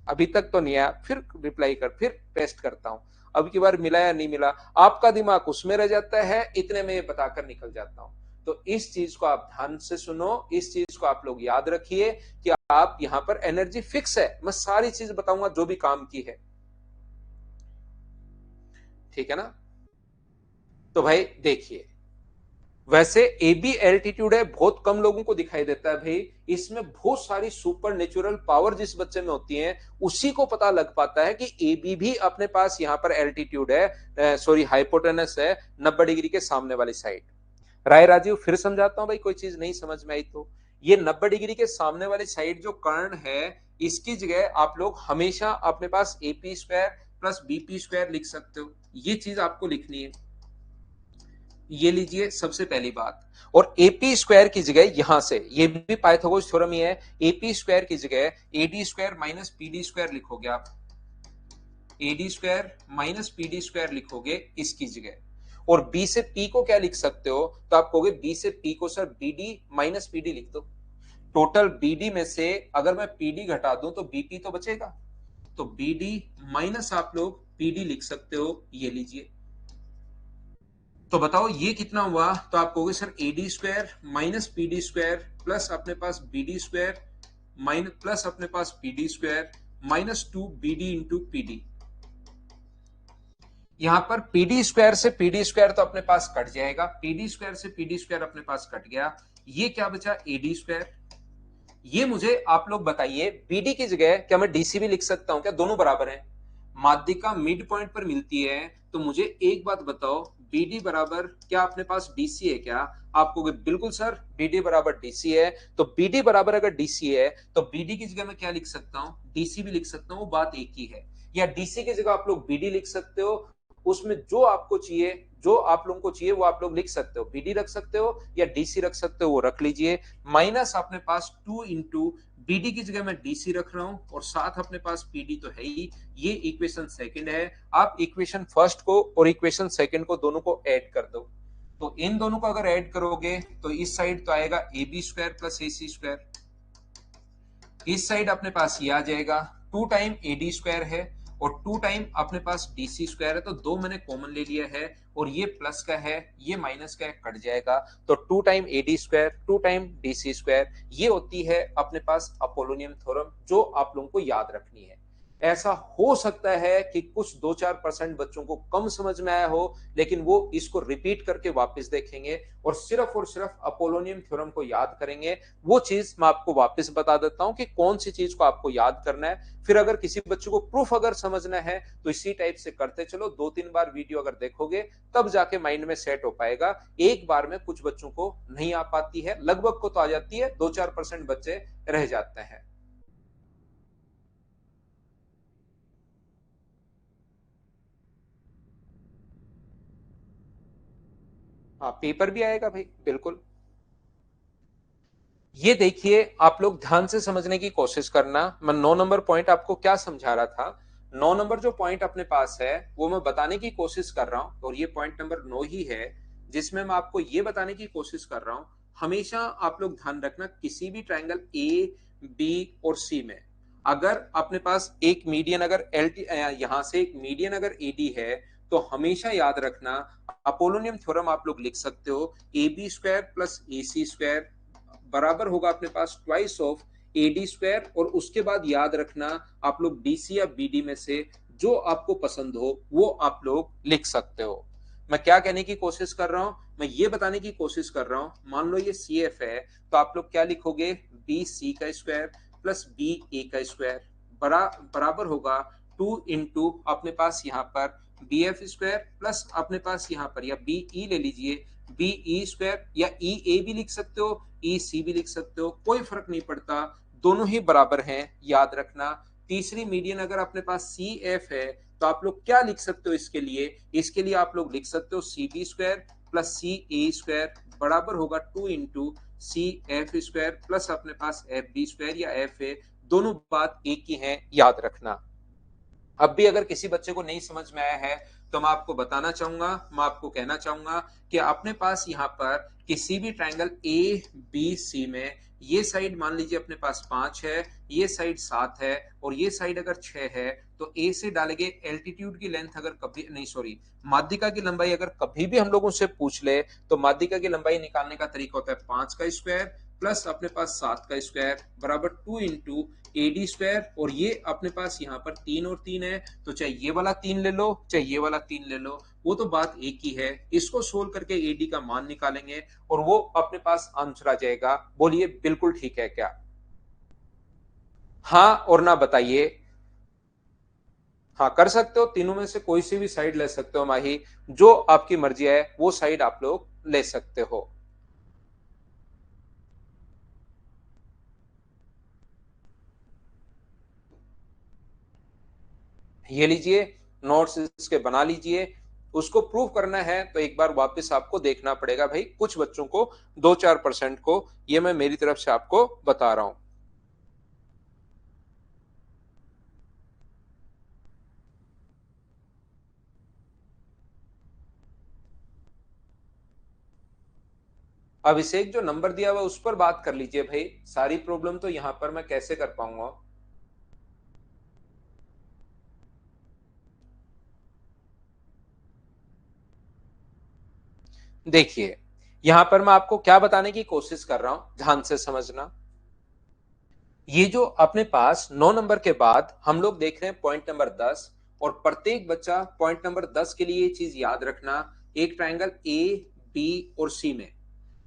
अभी तक तो नहीं आया, फिर रिप्लाई कर, फिर पेस्ट करता हूं, अब की बार मिला या नहीं मिला, आपका दिमाग उसमें रह जाता है, इतने में ये बताकर निकल जाता हूं। तो इस चीज को आप ध्यान से सुनो, इस चीज को आप लोग याद रखिए कि आप यहां पर एनर्जी फिक्स है। मैं सारी चीज बताऊंगा जो भी काम की है, ठीक है ना। तो भाई देखिए, वैसे ए बी एल्टीट्यूड है, बहुत कम लोगों को दिखाई देता है भाई। इसमें बहुत सारी सुपर नेचुरल पावर जिस बच्चे में होती हैं उसी को पता लग पाता है कि ए बी भी अपने पास यहां पर एल्टीट्यूड है, सॉरी हाइपोटेनस है 90 डिग्री के सामने वाली साइड। राय राजीव फिर समझाता हूं भाई, कोई चीज नहीं समझ में आई तो। ये 90 डिग्री के सामने वाली साइड जो कर्ण है इसकी जगह आप लोग हमेशा अपने पास AP square plus BP square लिख सकते हो, ये चीज आपको लिखनी है। ये लीजिए सबसे पहली बात, और एपी स्क्वायर की जगह यहां से, ये भी पाइथागोरस थ्योरम ही है, एपी स्क्वायर की जगह AD square minus PD square लिखोगे आप, AD square minus PD square लिखोगे इसकी जगह। और बी से पी को क्या लिख सकते हो, तो आप कहोगे बी से पी को सर बीडी माइनस पीडी लिख दो। टोटल बीडी में से अगर मैं पीडी घटा दूं तो बीपी तो बचेगा, तो बीडी माइनस आप लोग पीडी लिख सकते हो, ये लीजिए। तो बताओ ये कितना हुआ, तो आप कहोगे sir AD square minus PD square plus अपने पास बीडी स्क्वायर माइनस प्लस अपने पास PD square minus 2 BD into PD. यहां पर पीडी स्क्वायर से पीडी स्क्वायर तो अपने पास कट जाएगा, पीडी स्क्वायर से पीडी स्क्वायर अपने पास कट गया, ये क्या बचा एडी स्क्वायर। ये मुझे आप लोग बताइए बीडी की जगह क्या मैं डीसी भी लिख सकता हूं क्या, दोनों बराबर हैं, माध्यिका मिड पॉइंट पर मिलती है, तो मुझे एक बात बताओ बीडी बराबर क्या अपने पास डीसी है क्या। आपको बिल्कुल सर बीडी बराबर डीसी है, तो बीडी बराबर अगर डीसी है तो बीडी की जगह मैं क्या लिख सकता हूं, डीसी भी लिख सकता हूं, बात एक ही है। या डीसी की जगह आप लोग बीडी लिख सकते हो, उसमें जो आपको चाहिए, जो आप लोगों को चाहिए वो आप लोग लिख सकते हो, बीडी रख सकते हो या डीसी रख सकते हो, वो रख लीजिए। माइनस अपने पास 2 इंटू बीडी की जगह मैं डीसी रख रहा हूं और साथ अपने पास पीडी तो है ही। ये इक्वेशन सेकंड है। आप इक्वेशन फर्स्ट को और इक्वेशन सेकंड को दोनों को ऐड कर दो, तो इन दोनों को अगर ऐड करोगे तो इस साइड तो आएगा A B square plus A C square, इस साइड अपने पास ये आ जाएगा 2 टाइम ए डी स्क्वायर है और 2 टाइम अपने पास डी सी स्क्वायर है, तो 2 मैंने कॉमन ले लिया है और ये प्लस का है ये माइनस का है, कट जाएगा, तो 2 time A D square 2 time D C square, ये होती है अपने पास अपोलोनियम थ्योरम, जो आप लोगों को याद रखनी है। ऐसा हो सकता है कि कुछ 2-4% बच्चों को कम समझ में आया हो, लेकिन वो इसको रिपीट करके वापस देखेंगे और सिर्फ अपोलोनियम थ्योरम को याद करेंगे। वो चीज मैं आपको वापस बता देता हूं कि कौन सी चीज को आपको याद करना है। फिर अगर किसी बच्चे को प्रूफ अगर समझना है तो इसी टाइप से करते चलो, 2-3 बार वीडियो अगर देखोगे तब जाके माइंड में सेट हो पाएगा। एक बार में कुछ बच्चों को नहीं आ पाती है, लगभग को तो आ जाती है, 2-4% बच्चे रह जाते हैं। हाँ पेपर भी आएगा भाई, बिल्कुल। ये देखिए आप लोग ध्यान से समझने की कोशिश करना, मैं 9 नंबर पॉइंट आपको क्या समझा रहा था। 9 नंबर जो पॉइंट अपने पास है वो मैं बताने की कोशिश कर रहा हूं, और ये पॉइंट नंबर 9 ही है जिसमें मैं आपको ये बताने की कोशिश कर रहा हूं। हमेशा आप लोग ध्यान रखना, किसी भी ट्रायंगल ए बी और सी में अगर अपने पास एक मीडियन अगर एल यहां से एक मीडियन अगर एडी है, तो हमेशा याद रखना अपोलोनियम थ्योरम आप लोग लिख सकते हो, A B square plus A C square बराबर होगा अपने पास ट्वाइस ऑफ एडी स्क्वायर, और उसके बाद याद रखना आप लोग डीसी या बीडी में से जो आपको पसंद हो वो आप लोग लिख सकते हो। मैं क्या कहने की कोशिश कर रहा हूं, मैं ये बताने की कोशिश कर रहा हूं, मान लो ये सी एफ है तो आप लोग क्या लिखोगे, बी सी का स्क्वायर प्लस बी ए का स्क्वायर बराबर होगा 2 इंटू अपने पास यहाँ पर बी एफ स्क्वायर प्लस अपने पास यहाँ पर, या बी ई ले लीजिए, बी ई स्क्वायर, या ई ए भी लिख सकते हो, ई सी भी लिख सकते हो, कोई फर्क नहीं पड़ता, दोनों ही बराबर हैं, याद रखना। तीसरी मीडियन अगर अपने पास सी एफ है तो आप लोग क्या लिख सकते हो इसके लिए, इसके लिए आप लोग लिख सकते हो C B square plus C A square बराबर होगा 2 into C F square plus अपने पास एफ बी स्क्वायर या एफ ए, दोनों बात एक ही है, याद रखना। अब भी अगर किसी बच्चे को नहीं समझ में आया है तो मैं आपको बताना चाहूंगा, मैं आपको कहना चाहूंगा कि अपने पास यहाँ पर किसी भी ट्रायंगल ए बी सी में ये साइड मान लीजिए अपने पास 5 है, ये साइड 7 है और ये साइड अगर 6 है, तो ए से डालेंगे एल्टीट्यूड की लेंथ, अगर कभी नहीं सॉरी माध्यिका की लंबाई अगर कभी भी हम लोगों से पूछ ले तो माध्यिका की लंबाई निकालने का तरीका होता है 5 का स्क्वायर प्लस अपने पास 7 का स्क्वायर बराबर 2 इंटू एडी स्क्वायर, और ये अपने पास यहाँ पर 3 और 3 है, तो चाहे ये वाला 3 ले लो चाहे ये वाला 3 ले लो, वो तो बात एक ही है। इसको सोल्व करके एडी का मान निकालेंगे और वो अपने पास आंसर आ जाएगा। बोलिए बिल्कुल ठीक है क्या, हाँ और ना बताइए। हाँ कर सकते हो, तीनों में से कोई सी भी साइड ले सकते हो माही, जो आपकी मर्जी है वो साइड आप लोग ले सकते हो। ये लीजिए नोट्स इसके बना लीजिए, उसको प्रूव करना है तो एक बार वापस आपको देखना पड़ेगा भाई, कुछ बच्चों को 2-4% को, ये मैं मेरी तरफ से आपको बता रहा हूं। अभिषेक जो नंबर दिया हुआ उस पर बात कर लीजिए भाई, सारी प्रॉब्लम तो यहां पर मैं कैसे कर पाऊंगा। देखिए यहां पर मैं आपको क्या बताने की कोशिश कर रहा हूं, ध्यान से समझना। ये जो अपने पास 9 नंबर के बाद हम लोग देख रहे हैं पॉइंट नंबर 10, और प्रत्येक बच्चा पॉइंट नंबर 10 के लिए ये चीज याद रखना, एक ट्रायंगल ए, बी और सी में,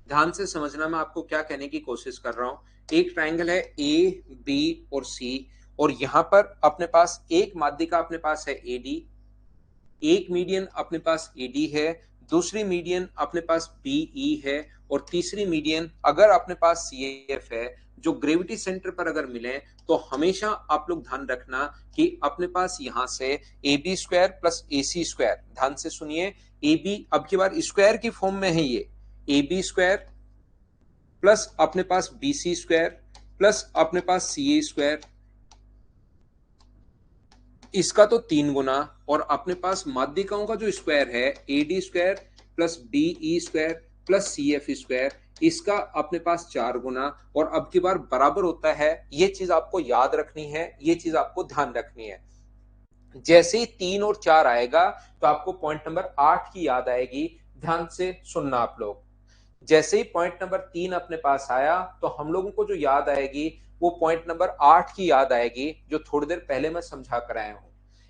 ध्यान से समझना मैं आपको क्या कहने की कोशिश कर रहा हूं। एक ट्रायंगल है ए, बी और सी, और यहां पर अपने पास एक माध्यिका अपने पास है एडी, एक मीडियन अपने पास एडी है, दूसरी मीडियन अपने पास बीई है, और तीसरी मीडियन अगर अपने पास सीएफ है, जो ग्रेविटी सेंटर पर अगर मिले तो हमेशा आप लोग ध्यान रखना कि अपने पास यहां से A B square plus A C square, ध्यान से सुनिए, ए बी अब की बार स्क्वायर की फॉर्म में है, ये ए बी स्क्वायर प्लस अपने पास बी सी स्क्वायर प्लस अपने पास सी ए स्क्वायर, इसका तो 3 गुना, और अपने पास माध्यिकाओं का जो स्क्वायर है A D square plus B E square plus C F square, इसका अपने पास 4 गुना, और अब की बार बराबर होता है। ये चीज आपको याद रखनी है, ये चीज आपको ध्यान रखनी है। जैसे ही 3 और 4 आएगा तो आपको पॉइंट नंबर 8 की याद आएगी, ध्यान से सुनना आप लोग। जैसे ही पॉइंट नंबर 3 अपने पास आया तो हम लोगों को जो याद आएगी वो पॉइंट नंबर 8 की याद आएगी, जो थोड़ी देर पहले मैं समझा कर आया हूं।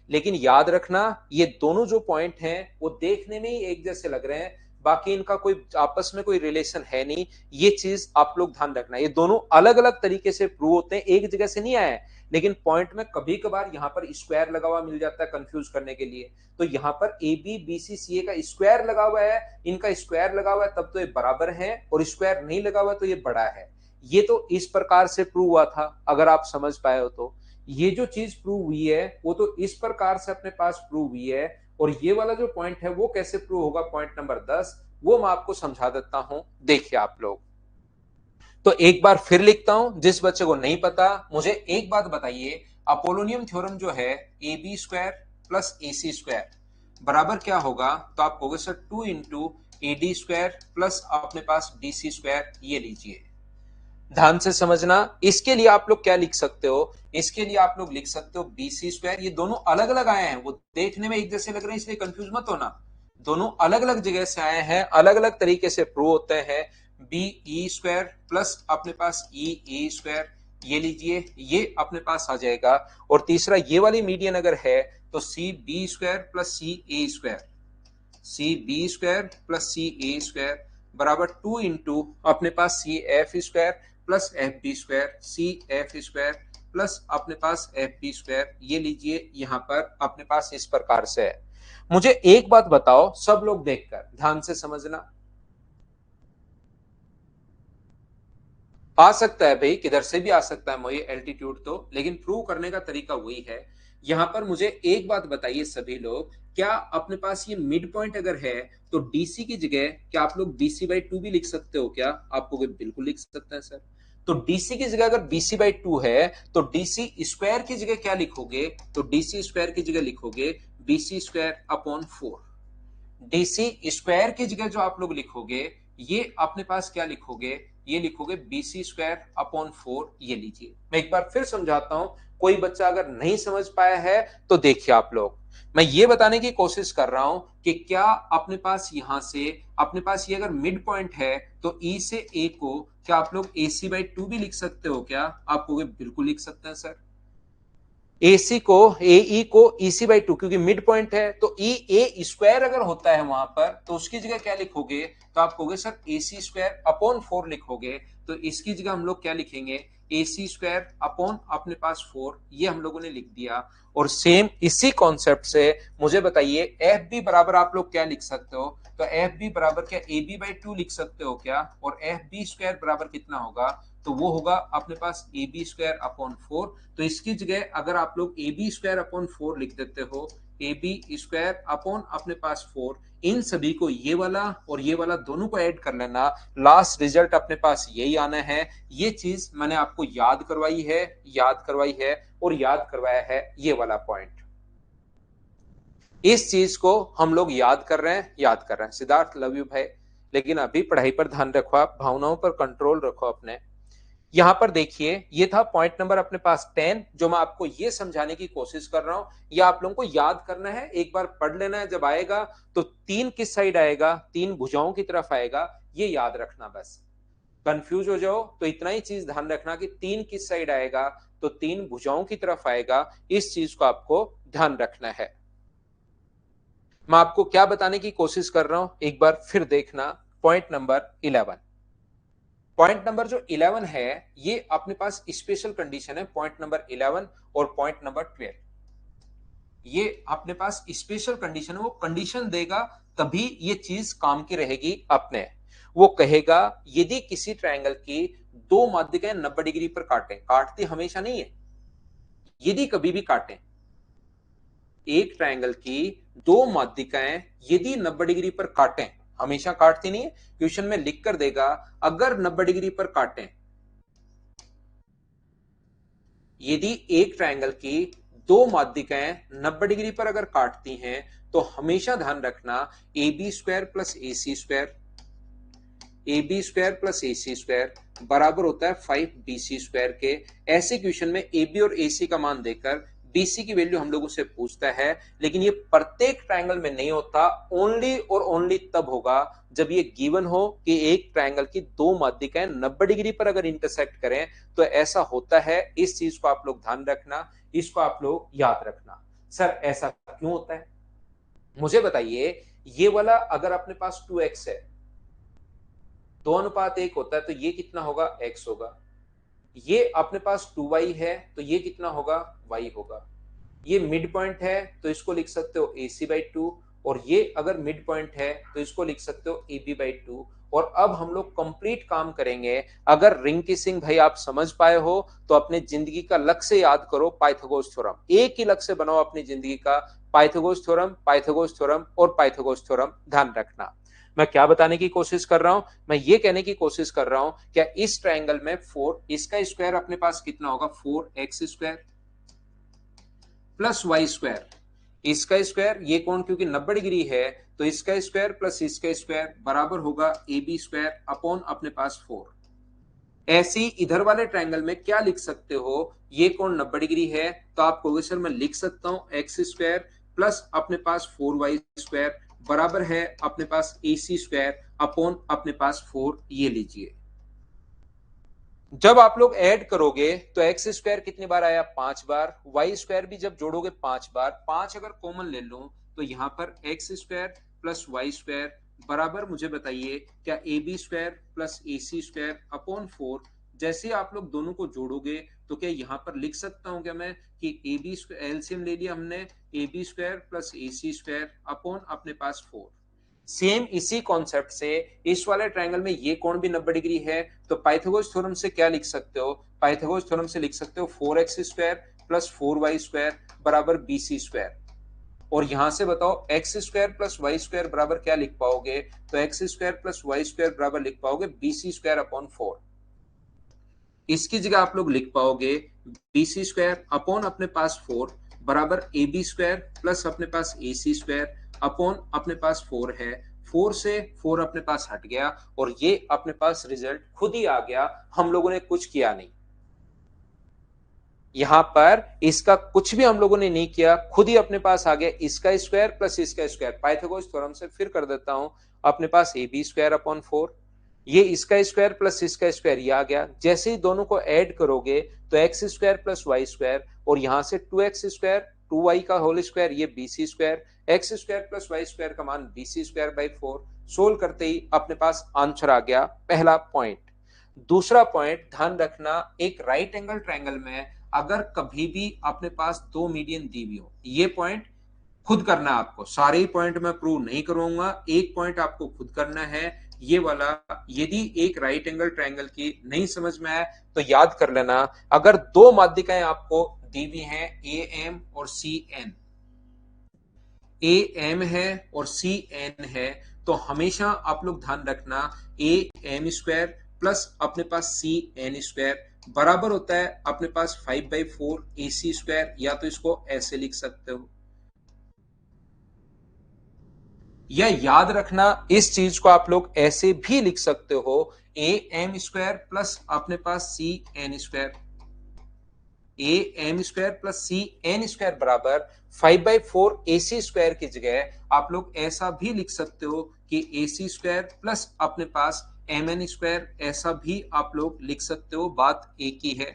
लेकिन याद रखना, ये दोनों जो पॉइंट हैं वो देखने में ही एक जैसे लग रहे हैं, बाकी इनका कोई आपस में कोई रिलेशन है नहीं, ये चीज आप लोग ध्यान रखना। ये दोनों अलग अलग तरीके से प्रूव होते हैं, एक जगह से नहीं आए, लेकिन पॉइंट में कभी कभार यहां पर स्क्वायर लगा हुआ मिल जाता है कंफ्यूज करने के लिए। तो यहां पर ए बी बी सी सी ए का स्क्वायर लगा हुआ है, इनका स्क्वायर लगा हुआ है तब तो ये बराबर है, और स्क्वायर नहीं लगा हुआ तो ये बड़ा है। ये तो इस प्रकार से प्रूव हुआ था, अगर आप समझ पाए हो तो। ये जो चीज प्रूव हुई है वो तो इस प्रकार से अपने पास प्रूव हुई है, और ये वाला जो पॉइंट है वो कैसे प्रूव होगा पॉइंट नंबर 10, वो मैं आपको समझा देता हूं, देखिए आप लोग। तो एक बार फिर लिखता हूं, जिस बच्चे को नहीं पता मुझे एक बात बताइए, अपोलोनियम थ्योरम जो है A B square plus A C square बराबर क्या होगा, तो आप कहोगे sir 2 into A D square plus अपने पास डी सी स्क्वायर, ये लीजिए। ध्यान से समझना, इसके लिए आप लोग क्या लिख सकते हो, इसके लिए आप लोग लिख सकते हो बी सी स्क्वायर, ये दोनों अलग अलग आए हैं, वो देखने में एक जैसे लग रहे हैं इसलिए कंफ्यूज मत होना, दोनों अलग अलग जगह से आए हैं, अलग अलग तरीके से प्रूव होते हैं। बी ई स्क्वायर प्लस अपने पास ई ए स्क्वायर, ये लीजिए, ये अपने पास आ जाएगा। और तीसरा ये वाली मीडियन अगर है तो C B square plus C A square, C B square plus C A square बराबर 2 इंटू अपने पास C F square plus F B square, C F square plus अपने पास एफ बी स्क्वायर, ये लीजिए, यहां पर अपने पास इस प्रकार से है। मुझे एक बात बताओ सब लोग देखकर ध्यान से समझना, आ सकता है भाई किधर से भी आ सकता है मुझे एल्टीट्यूड तो, लेकिन प्रूव करने का तरीका वही है। यहां पर मुझे एक बात बताइए सभी लोग, क्या अपने पास ये मिड पॉइंट अगर है तो डीसी की जगह क्या आप लोग BC/2 भी लिख सकते हो क्या, आपको बिल्कुल लिख सकते हैं सर। तो डीसी की जगह अगर BC/2 है तो डीसी स्क्वायर की जगह क्या लिखोगे, तो डीसी स्क्वायर की जगह लिखोगे BC square upon 4। DC square की जगह जो आप लोग लिखोगे ये अपने पास क्या लिखोगे, ये लिखोगे BC स्क्वायर अपॉन 4, ये लीजिए। मैं एक बार फिर समझाता हूं, कोई बच्चा अगर नहीं समझ पाया है तो देखिए आप लोग, मैं ये बताने की कोशिश कर रहा हूं कि क्या अपने पास यहां से अपने पास ये अगर मिड पॉइंट है तो ई से ए को क्या आप लोग AC/2 भी लिख सकते हो क्या, आपको बिल्कुल लिख सकते हैं सर। एसी को ए को EC/2, क्योंकि मिड पॉइंट है तो ई ए स्क्वायर अगर होता है वहां पर तो उसकी जगह क्या लिखोगे, तो आप कहोगे सर AC स्क्वायर अपॉन 4 लिखोगे, तो इसकी जगह हम लोग क्या लिखेंगे AC स्क्वायर अपॉन अपने पास 4, ये हम लोगों ने लिख दिया। और सेम इसी कॉन्सेप्ट से मुझे बताइए एफ बी बराबर आप लोग क्या लिख सकते हो, तो एफ बी बराबर क्या AB/2 लिख सकते हो क्या, और एफ बी स्क्वायर बराबर कितना होगा, तो वो होगा अपने पास ए बी स्क्वायर अपॉन 4। तो इसकी जगह अगर आप लोग ए बी स्क्वायर अपॉन 4 लिख देते हो, ए बी स्क्वायर अपॉन अपने पास 4, इन सभी को ये वाला और ये वाला दोनों को ऐड कर लेना, लास्ट रिजल्ट अपने पास यही आना है। ये चीज मैंने आपको याद करवाई है, याद करवाई है और याद करवाया है ये वाला पॉइंट। इस चीज को हम लोग याद कर रहे हैं, याद कर रहे हैं। सिद्धार्थ लव यू भाई, लेकिन अभी पढ़ाई पर ध्यान रखो, आप भावनाओं पर कंट्रोल रखो अपने। यहां पर देखिए ये था पॉइंट नंबर अपने पास 10, जो मैं आपको ये समझाने की कोशिश कर रहा हूं, ये आप लोगों को याद करना है, एक बार पढ़ लेना है। जब आएगा तो 3 किस साइड आएगा, 3 भुजाओं की तरफ आएगा, ये याद रखना। बस कंफ्यूज हो जाओ तो इतना ही चीज ध्यान रखना कि 3 किस साइड आएगा, तो 3 भुजाओं की तरफ आएगा। इस चीज को आपको ध्यान रखना है। मैं आपको क्या बताने की कोशिश कर रहा हूं, एक बार फिर देखना। पॉइंट नंबर 11, पॉइंट नंबर जो 11 है ये अपने पास स्पेशल कंडीशन है। पॉइंट नंबर 11 और पॉइंट नंबर 12 ये अपने पास स्पेशल कंडीशन है। वो कंडीशन देगा तभी ये चीज काम की रहेगी अपने। वो कहेगा यदि किसी ट्रायंगल की दो माध्यिकाएं 90 डिग्री पर काटें, काटती हमेशा नहीं है, यदि कभी भी काटें, एक ट्रायंगल की दो माध्यिकाएं यदि 90 डिग्री पर काटें, हमेशा काटती नहीं है, क्वेश्चन में लिख कर देगा अगर 90 डिग्री पर काटें, यदि एक ट्रायंगल की दो माध्यिकाएं 90 डिग्री पर अगर काटती हैं तो हमेशा ध्यान रखना A B square plus A C square, A B square plus A C square बराबर होता है 5BC स्क्वायर के। ऐसे क्वेश्चन में ए बी और ए सी का मान देकर BC की वैल्यू हम लोगों से पूछता है, लेकिन ये प्रत्येक ट्रायंगल में नहीं होता। ओनली और ओनली तब होगा जब ये गिवन हो कि एक ट्रायंगल की दो माध्यिकाएं 90 डिग्री पर अगर इंटरसेक्ट करें तो ऐसा होता है। इस चीज को आप लोग ध्यान रखना, इसको आप लोग याद रखना। सर ऐसा क्यों होता है मुझे बताइए। ये वाला अगर अपने पास 2x है, 2:1 होता है तो ये कितना होगा, x होगा। ये अपने पास 2y है तो ये कितना होगा, y होगा। ये मिड पॉइंट है तो इसको लिख सकते हो AC/2, और ये अगर मिड पॉइंट है तो इसको लिख सकते हो AB/2। और अब हम लोग कंप्लीट काम करेंगे। अगर रिंग किसिंग भाई आप समझ पाए हो तो अपने जिंदगी का लक्ष्य याद करो, पाइथागोरस थ्योरम। एक ही लक्ष्य बनाओ अपनी जिंदगी का, पाइथागोरस थ्योरम, पाइथागोरस थ्योरम और पाइथागोरस थ्योरम। ध्यान रखना मैं क्या बताने की कोशिश कर रहा हूं, मैं ये कहने की कोशिश कर रहा हूं क्या इस ट्रायंगल में 4, इसका स्क्वायर अपने पास कितना होगा, 4x square plus y square, इसका स्क्वायर, ये कोण क्योंकि 90 डिग्री है तो इसका स्क्वायर प्लस इसका स्क्वायर बराबर होगा ए बी स्क्वायर अपॉन अपने पास 4। ऐसे ही इधर वाले ट्रायंगल में क्या लिख सकते हो, ये कोण 90 डिग्री है तो आप कहोगे सर मैं लिख सकता हूं एक्स स्क्वायर प्लस अपने पास 4y स्क्वायर बराबर है अपने पास AC स्क्वायर अपॉन अपने पास 4। ये लीजिए, जब आप लोग ऐड करोगे तो एक्स स्क्वायर कितनी बार आया, 5 बार। वाई स्क्वायर भी जब जोड़ोगे 5 बार, 5 अगर कॉमन ले लो तो यहां पर x square plus y square बराबर, मुझे बताइए क्या A B square plus A C square upon 4। जैसे आप लोग दोनों को जोड़ोगे तो क्या यहां पर लिख सकता हूं क्या मैं कि ए बी एलसीएम ले लिया हमने, A B square plus A C square upon अपने पास 4। सेम इसी कॉन्सेप्ट से इस वाले ट्रायंगल में ये कोण भी 90 डिग्री है तो पाइथागोरस थ्योरम से क्या लिख सकते हो, पाइथागोरस थ्योरम से लिख सकते हो 4x square plus 4y square बराबर BC स्क्वायर। और यहां से बताओ x square plus y square बराबर क्या लिख पाओगे, तो x square plus y square बराबर लिख पाओगे BC स्क्वायर अपॉन 4। इसकी जगह आप लोग लिख पाओगे BC स्क्वायर अपॉन अपने पास 4 बराबर AB स्क्वायर प्लस अपने पास AC स्क्वायर अपॉन अपने पास 4 है। 4 से 4 अपने पास हट गया और ये अपने पास रिजल्ट खुद ही आ गया, हम लोगों ने कुछ किया नहीं। यहां पर इसका कुछ भी हम लोगों ने नहीं किया, खुद ही अपने पास आ गया इसका स्क्वायर प्लस इसका स्क्वायर। पाइथागोरस थ्योरम से फिर कर देता हूं, अपने पास AB स्क्वायर अपॉन 4, ये इसका स्क्वायर प्लस इसका स्क्वायर ये आ गया। जैसे ही दोनों को ऐड करोगे तो x square plus y square, और यहां से 2x स्क्वायर 2y का होल स्क्वायर ये BC square, x square plus y square का मान BC स्क्वायर बाई 4। सोल्व करते ही अपने पास आंसर आ गया, पहला पॉइंट। दूसरा पॉइंट ध्यान रखना, एक राइट एंगल ट्रायंगल में अगर कभी भी अपने पास दो मीडियन दी हुई हो, ये पॉइंट खुद करना है आपको, सारे ही पॉइंट मैं प्रूव नहीं करूंगा, एक पॉइंट आपको खुद करना है ये वाला। यदि एक राइट एंगल ट्रायंगल की नहीं समझ में आए तो याद कर लेना, अगर दो माध्यिकाएं आपको दी हुई हैं AM और CN, AM है और CN है, तो हमेशा आप लोग ध्यान रखना AM स्क्वायर प्लस अपने पास CN स्क्वायर बराबर होता है अपने पास 5/4 AC स्क्वायर, या तो इसको ऐसे लिख सकते हो, या याद रखना इस चीज को आप लोग ऐसे भी लिख सकते हो AM स्क्वायर प्लस अपने पास CN square, AM square plus CN square बराबर 5/4 AC स्क्वायर की जगह आप लोग ऐसा भी लिख सकते हो कि AC स्क्वायर प्लस अपने पास MN स्क्वायर, ऐसा भी आप लोग लिख सकते हो, बात एक ही है।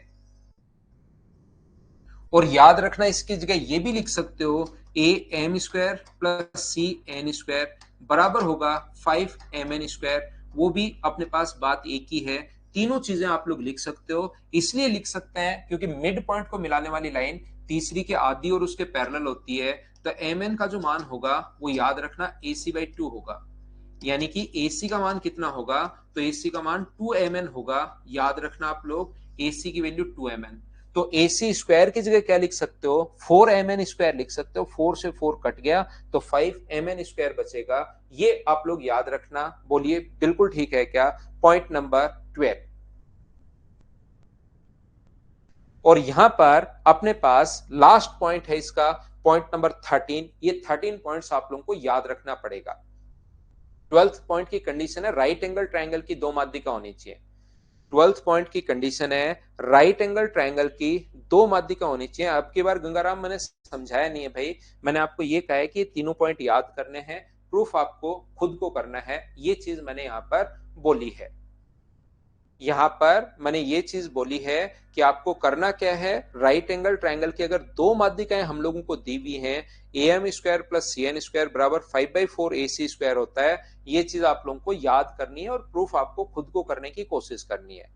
और याद रखना इसकी जगह ये भी लिख सकते हो A M square plus C N square बराबर होगा 5mn स्क्वायर। वो भी अपने पास बात एक ही है, तीनों चीजें आप लोग लिख सकते हो। इसलिए लिख सकते हैं क्योंकि मिड पॉइंट को मिलाने वाली लाइन तीसरी के आधी और उसके पैरेलल होती है, तो एम एन का जो मान होगा वो याद रखना AC/2 होगा। यानी कि AC का मान कितना होगा, तो AC का मान 2mn होगा। याद रखना आप लोग AC की वैल्यू 2mn। तो AC स्क्वायर की जगह क्या लिख सकते हो, 4mn स्क्वायर लिख सकते हो। 4 से 4 कट गया तो 5mn स्क्वायर बचेगा। ये आप लोग याद रखना। बोलिए बिल्कुल ठीक है क्या? Point number 12। और यहां पर अपने पास लास्ट पॉइंट है इसका, पॉइंट नंबर 13। ये 13 पॉइंट्स आप लोगों को याद रखना पड़ेगा। 12th पॉइंट की कंडीशन है राइट एंगल ट्रायंगल की दो माध्यिका होनी चाहिए। 12th पॉइंट की कंडीशन है राइट एंगल ट्रायंगल की दो माध्यिका होनी चाहिए। अब की बार गंगाराम मैंने समझाया नहीं है भाई, मैंने आपको ये कहा है कि तीनों पॉइंट याद करने हैं, प्रूफ आपको खुद को करना है। ये चीज मैंने यहां पर बोली है। यहां पर मैंने ये चीज बोली है कि आपको करना क्या है, राइट एंगल ट्रायंगल की अगर दो माध्यिकाएं हम लोगों को दी हुई हैं, AM square plus CN square बराबर 5/4 AC स्क्वायर होता है। ये चीज आप लोगों को याद करनी है और प्रूफ आपको खुद को करने की कोशिश करनी है।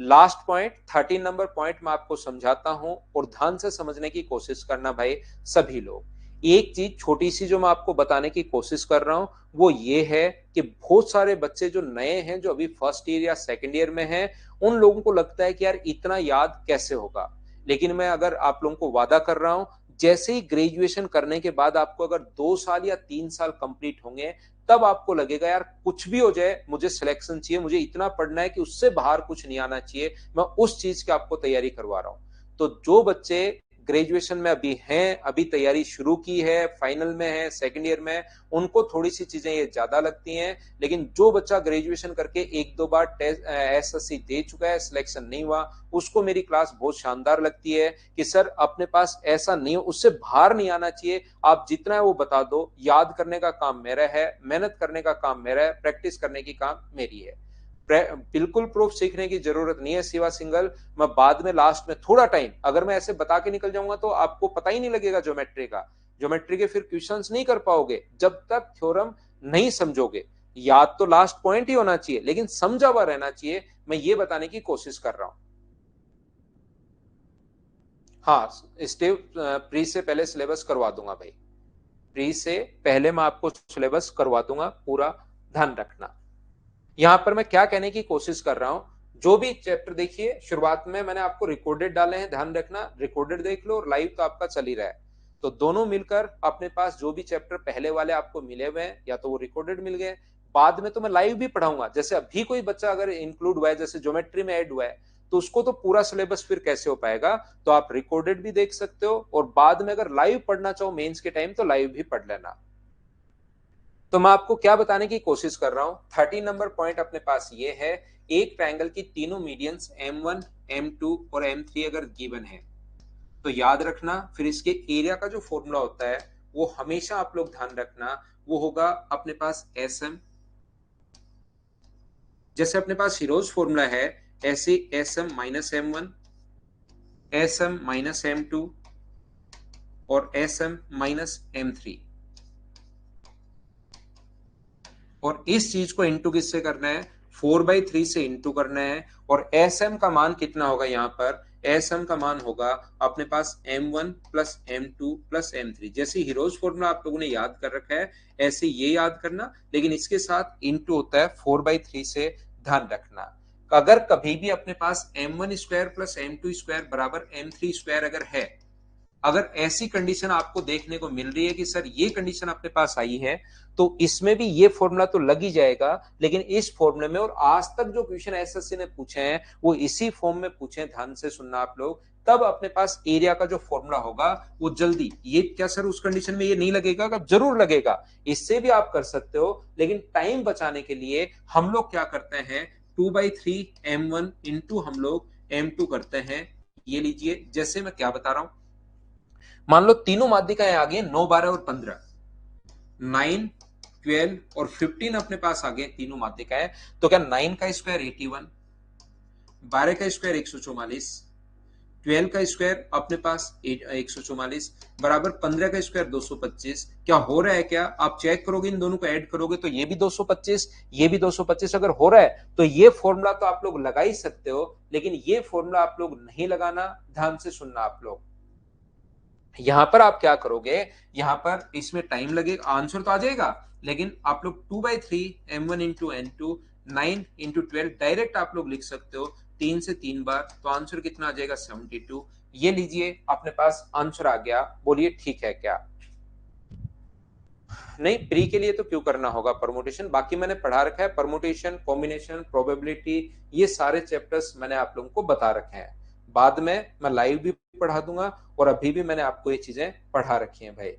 लास्ट पॉइंट 13 नंबर पॉइंट मैं आपको समझाता हूं और ध्यान से समझने की कोशिश करना भाई सभी लोग। एक चीज छोटी सी जो मैं आपको बताने की कोशिश कर रहा हूं वो ये है कि बहुत सारे बच्चे जो नए हैं, जो अभी फर्स्ट ईयर या सेकंड ईयर में हैं, उन लोगों को लगता है कि यार इतना याद कैसे होगा। लेकिन मैं अगर आप लोगों को वादा कर रहा हूं, जैसे ही ग्रेजुएशन करने के बाद आपको अगर 2 साल या 3 साल कंप्लीट होंगे, तब आपको लगेगा यार कुछ भी हो जाए मुझे सिलेक्शन चाहिए, मुझे इतना पढ़ना है कि उससे बाहर कुछ नहीं आना चाहिए। मैं उस चीज की आपको तैयारी करवा रहा हूं। तो जो बच्चे ग्रेजुएशन में अभी हैं, अभी तैयारी शुरू की है, फाइनल में है, सेकंड ईयर में, उनको थोड़ी सी चीजें ये ज्यादा लगती हैं। लेकिन जो बच्चा ग्रेजुएशन करके एक दो बार टेस्ट SSC दे चुका है, सिलेक्शन नहीं हुआ, उसको मेरी क्लास बहुत शानदार लगती है कि सर अपने पास ऐसा नहीं हो, उससे बाहर नहीं आना चाहिए। आप जितना है वो बता दो, याद करने का काम मेरा है, मेहनत करने का काम मेरा है, प्रैक्टिस करने की काम मेरी है। बिल्कुल प्रूफ सीखने की जरूरत नहीं है सिवा सिंगल। मैं बाद में लास्ट में थोड़ा टाइम अगर मैं ऐसे बता के निकल जाऊंगा तो आपको पता ही नहीं लगेगा ज्योमेट्री का। ज्योमेट्री के फिर क्वेश्चंस नहीं कर पाओगे जब तक थ्योरम नहीं समझोगे। याद तो लास्ट पॉइंट ही होना चाहिए लेकिन समझा हुआ रहना चाहिए। मैं ये बताने की कोशिश कर रहा हूं। हाँ, स्टेप प्री से पहले सिलेबस करवा दूंगा भाई। प्री से पहले मैं आपको सिलेबस करवा दूंगा, पूरा ध्यान रखना। यहां पर मैं क्या कहने की कोशिश कर रहा हूं, जो भी चैप्टर देखिए शुरुआत में मैंने आपको रिकॉर्डेड डाले हैं, ध्यान रखना रिकॉर्डेड देख लो और लाइव तो आपका चल ही रहा है। तो दोनों मिलकर अपने पास जो भी चैप्टर पहले वाले आपको मिले हुए हैं या तो वो रिकॉर्डेड मिल गए, बाद में तो मैं लाइव भी पढ़ाऊंगा। जैसे अभी कोई बच्चा अगर इंक्लूड हुआ है, जैसे ज्योमेट्री में ऐड हुआ है, तो उसको तो पूरा सिलेबस फिर कैसे हो पाएगा। तो आप रिकॉर्डेड भी देख सकते हो और बाद में अगर लाइव पढ़ना चाहो मेंस के टाइम तो लाइव भी पढ़ लेना। तो मैं आपको क्या बताने की कोशिश कर रहा हूं, 13 नंबर पॉइंट अपने पास ये है, एक ट्रायंगल की तीनों मीडियंस M1 M2 और M3 अगर गिवन है तो याद रखना फिर इसके एरिया का जो फॉर्मूला होता है वो हमेशा आप लोग ध्यान रखना, वो होगा अपने पास SM। जैसे अपने पास हीरोज फॉर्मूला है ऐसे SM minus M1, SM minus M2 और SM माइनस M3। और इस चीज को इंटू किससे करना है, 4/3 से इंटू करना है। और SM का मान कितना होगा, यहाँ पर SM का मान होगा अपने पास M1 plus M2 plus M3। जैसे हीरोज फॉर्मूला आप लोगों ने याद कर रखा है ऐसे ये याद करना, लेकिन इसके साथ इंटू होता है 4/3 से, ध्यान रखना। अगर कभी भी अपने पास M1 square plus M2 square बराबर M3 स्क्वायर अगर है, अगर ऐसी कंडीशन आपको देखने को मिल रही है कि सर ये कंडीशन अपने पास आई है, तो इसमें भी ये फॉर्मूला तो लग ही जाएगा। लेकिन इस फॉर्मूले में और आज तक जो क्वेश्चन एसएससी ने पूछे हैं वो इसी फॉर्म में पूछे, ध्यान से सुनना आप लोग। तब अपने पास एरिया का जो फॉर्मूला होगा वो जल्दी, ये क्या सर उस कंडीशन में ये नहीं लगेगा, जरूर लगेगा, इससे भी आप कर सकते हो। लेकिन टाइम बचाने के लिए हम लोग क्या करते हैं, 2/3 M1 इंटू हम लोग M2 करते हैं। ये लीजिए, जैसे मैं क्या बता रहा हूं, मान लो तीनों माध्यिकाएं आ गई 9 12 और 15, 9 12 और 15 अपने पास आ गए तीनों माध्यिकाएं। तो क्या 9 का स्क्वायर 81, 12 का स्क्वायर 144, 12 का स्क्वायर अपने पास 144 बराबर 15 का स्क्वायर 225। क्या हो रहा है? क्या आप चेक करोगे, इन दोनों को ऐड करोगे तो ये भी 225, ये भी 225 अगर हो रहा है तो ये फॉर्मूला तो आप लोग लगा ही सकते हो, लेकिन ये फॉर्मूला आप लोग नहीं लगाना, ध्यान से सुनना आप लोग। यहां पर आप क्या करोगे, यहां पर इसमें टाइम लगेगा, आंसर तो आ जाएगा, लेकिन आप लोग 2/3 m1 into n2 9 into 12 direct आप लोग लिख सकते हो, 3 से 3 बार, तो आंसर कितना आ जाएगा 72। ये लीजिए अपने पास आंसर आ गया, बोलिए ठीक है क्या? नहीं, प्री के लिए तो क्यों करना होगा परमुटेशन, बाकी मैंने पढ़ा रखा है, परमुटेशन, कॉम्बिनेशन, प्रोबेबिलिटी, ये सारे चैप्टर्स मैंने आप लोगों को बता रखे हैं। बाद में मैं लाइव भी पढ़ा दूंगा, और अभी भी मैंने आपको ये चीजें पढ़ा रखी हैं भाई।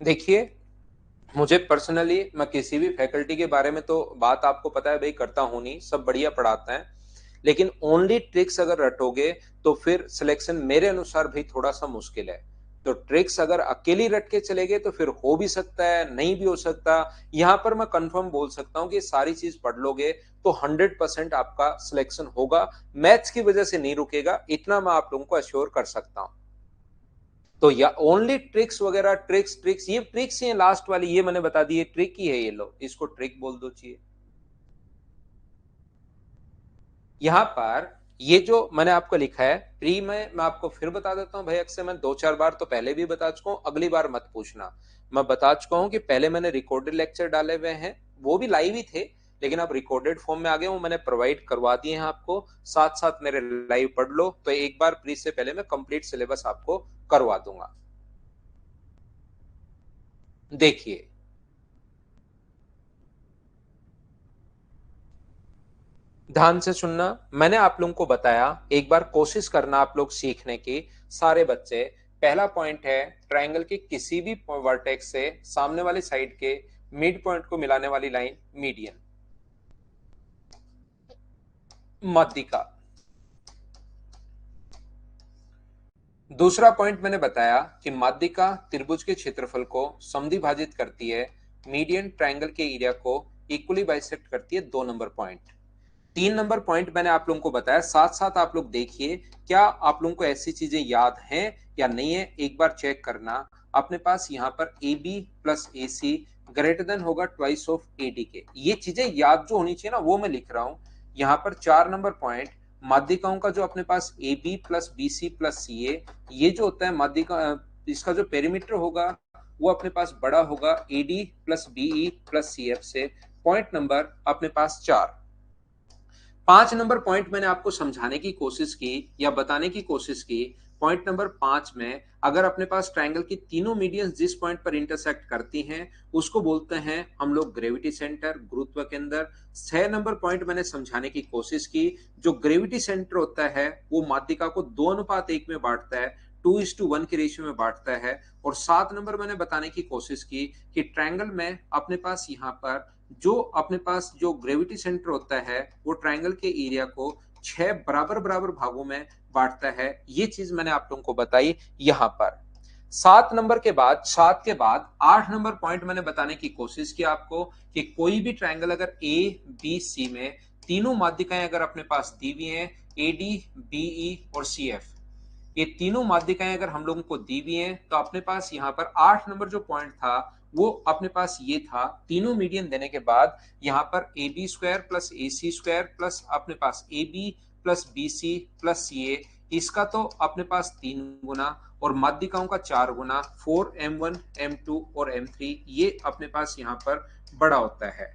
देखिए, मुझे पर्सनली, मैं किसी भी फैकल्टी के बारे में तो बात आपको पता है भाई करता हूं नहीं, सब बढ़िया पढ़ाते हैं, लेकिन ओनली ट्रिक्स अगर रटोगे तो फिर सिलेक्शन मेरे अनुसार भाई थोड़ा सा मुश्किल है। तो ट्रिक्स अगर अकेली रट के चले गए तो फिर हो भी सकता है, नहीं भी हो सकता। यहां पर मैं कंफर्म बोल सकता हूं कि सारी चीज पढ़ लोगे तो 100% आपका सिलेक्शन होगा, मैथ्स की वजह से नहीं रुकेगा, इतना मैं आप लोगों को अश्योर कर सकता हूं। तो या ओनली ट्रिक्स वगैरह, ट्रिक्स ट्रिक्स, ये ट्रिक्स ही है लास्ट वाली, ये मैंने बता दी, ये ट्रिक ही है, ये लो इसको ट्रिक बोल दो चाहिए। यहां पर ये जो मैंने आपको लिखा है प्री में, मैं आपको फिर बता देता हूं भाई, अक्सर मैं 2-4 बार तो पहले भी बता चुका हूं, अगली बार मत पूछना। मैं बता चुका हूं कि पहले मैंने रिकॉर्डेड लेक्चर डाले हुए हैं, वो भी लाइव ही थे, लेकिन अब रिकॉर्डेड फॉर्म में आ गए, वो मैंने प्रोवाइड करवा दिए हैं आपको, साथ साथ मेरे लाइव पढ़ लो, तो एक बार प्री से पहले मैं कंप्लीट सिलेबस आपको करवा दूंगा। देखिए, ध्यान से सुनना, मैंने आप लोगों को बताया, एक बार कोशिश करना आप लोग सीखने की, सारे बच्चे। पहला पॉइंट है, ट्रायंगल के किसी भी वर्टेक्स से सामने वाली साइड के मिड पॉइंट को मिलाने वाली लाइन मीडियन, माध्यिका। दूसरा पॉइंट मैंने बताया कि माध्यिका त्रिभुज के क्षेत्रफल को समद्विभाजित करती है, मीडियन ट्रायंगल के एरिया को इक्वली बाइसेक्ट करती है, 2 नंबर पॉइंट। 3 नंबर पॉइंट मैंने आप लोगों को बताया, साथ साथ आप लोग देखिए क्या आप लोगों को ऐसी चीजें याद हैं या नहीं है, एक बार चेक करना। अपने पास यहाँ पर A B plus A C greater than होगा ट्वाइस ऑफ ए डी के, ये चीजें याद जो होनी चाहिए ना वो मैं लिख रहा हूं। यहाँ पर 4 नंबर पॉइंट, माध्यिकाओं का जो अपने पास A B plus B C plus C A, ये जो होता है माध्यिका, इसका जो पेरीमीटर होगा वो अपने पास बड़ा होगा A D plus B E plus C F से। पॉइंट नंबर अपने पास 4। 5 नंबर पॉइंट मैंने आपको समझाने की कोशिश की या बताने की कोशिश की। पॉइंट नंबर 5 में अगर अपने पास ट्रायंगल की तीनों मीडियंस जिस पॉइंट पर इंटरसेक्ट करती हैं उसको बोलते हैं हम लोग ग्रेविटी सेंटर, गुरुत्व केंद्र। 6 नंबर पॉइंट मैंने समझाने की कोशिश की, जो ग्रेविटी सेंटर होता है वो माध्यिका को 2:1 में बांटता है, 2:1 के रेशियो में बांटता है। और 7 नंबर मैंने बताने की कोशिश की कि ट्रायंगल में अपने पास यहाँ पर जो अपने पास जो ग्रेविटी सेंटर होता है वो ट्रायंगल के एरिया को 6 बराबर बराबर भागों में बांटता है, ये चीज मैंने आप लोगों को बताई यहां पर। 7 के बाद 8 नंबर पॉइंट मैंने बताने की कोशिश की आपको कि कोई भी ट्रायंगल अगर ए बी सी में तीनों माध्यिकाएं अगर अपने पास दी हुई हैं, ए डी बीई और सी एफ, ये तीनों माध्यिकाएं अगर हम लोगों को दी हुई हैं तो अपने पास यहाँ पर 8 नंबर जो पॉइंट था वो अपने पास ये था, तीनों मीडियन देने के बाद यहाँ पर A B square plus A C square plus अपने पास A B plus B C plus C A, इसका तो अपने पास 3 गुना और माध्यिकाओं का 4 गुना, 4m1 m2 और m3, ये अपने पास यहाँ पर बड़ा होता है।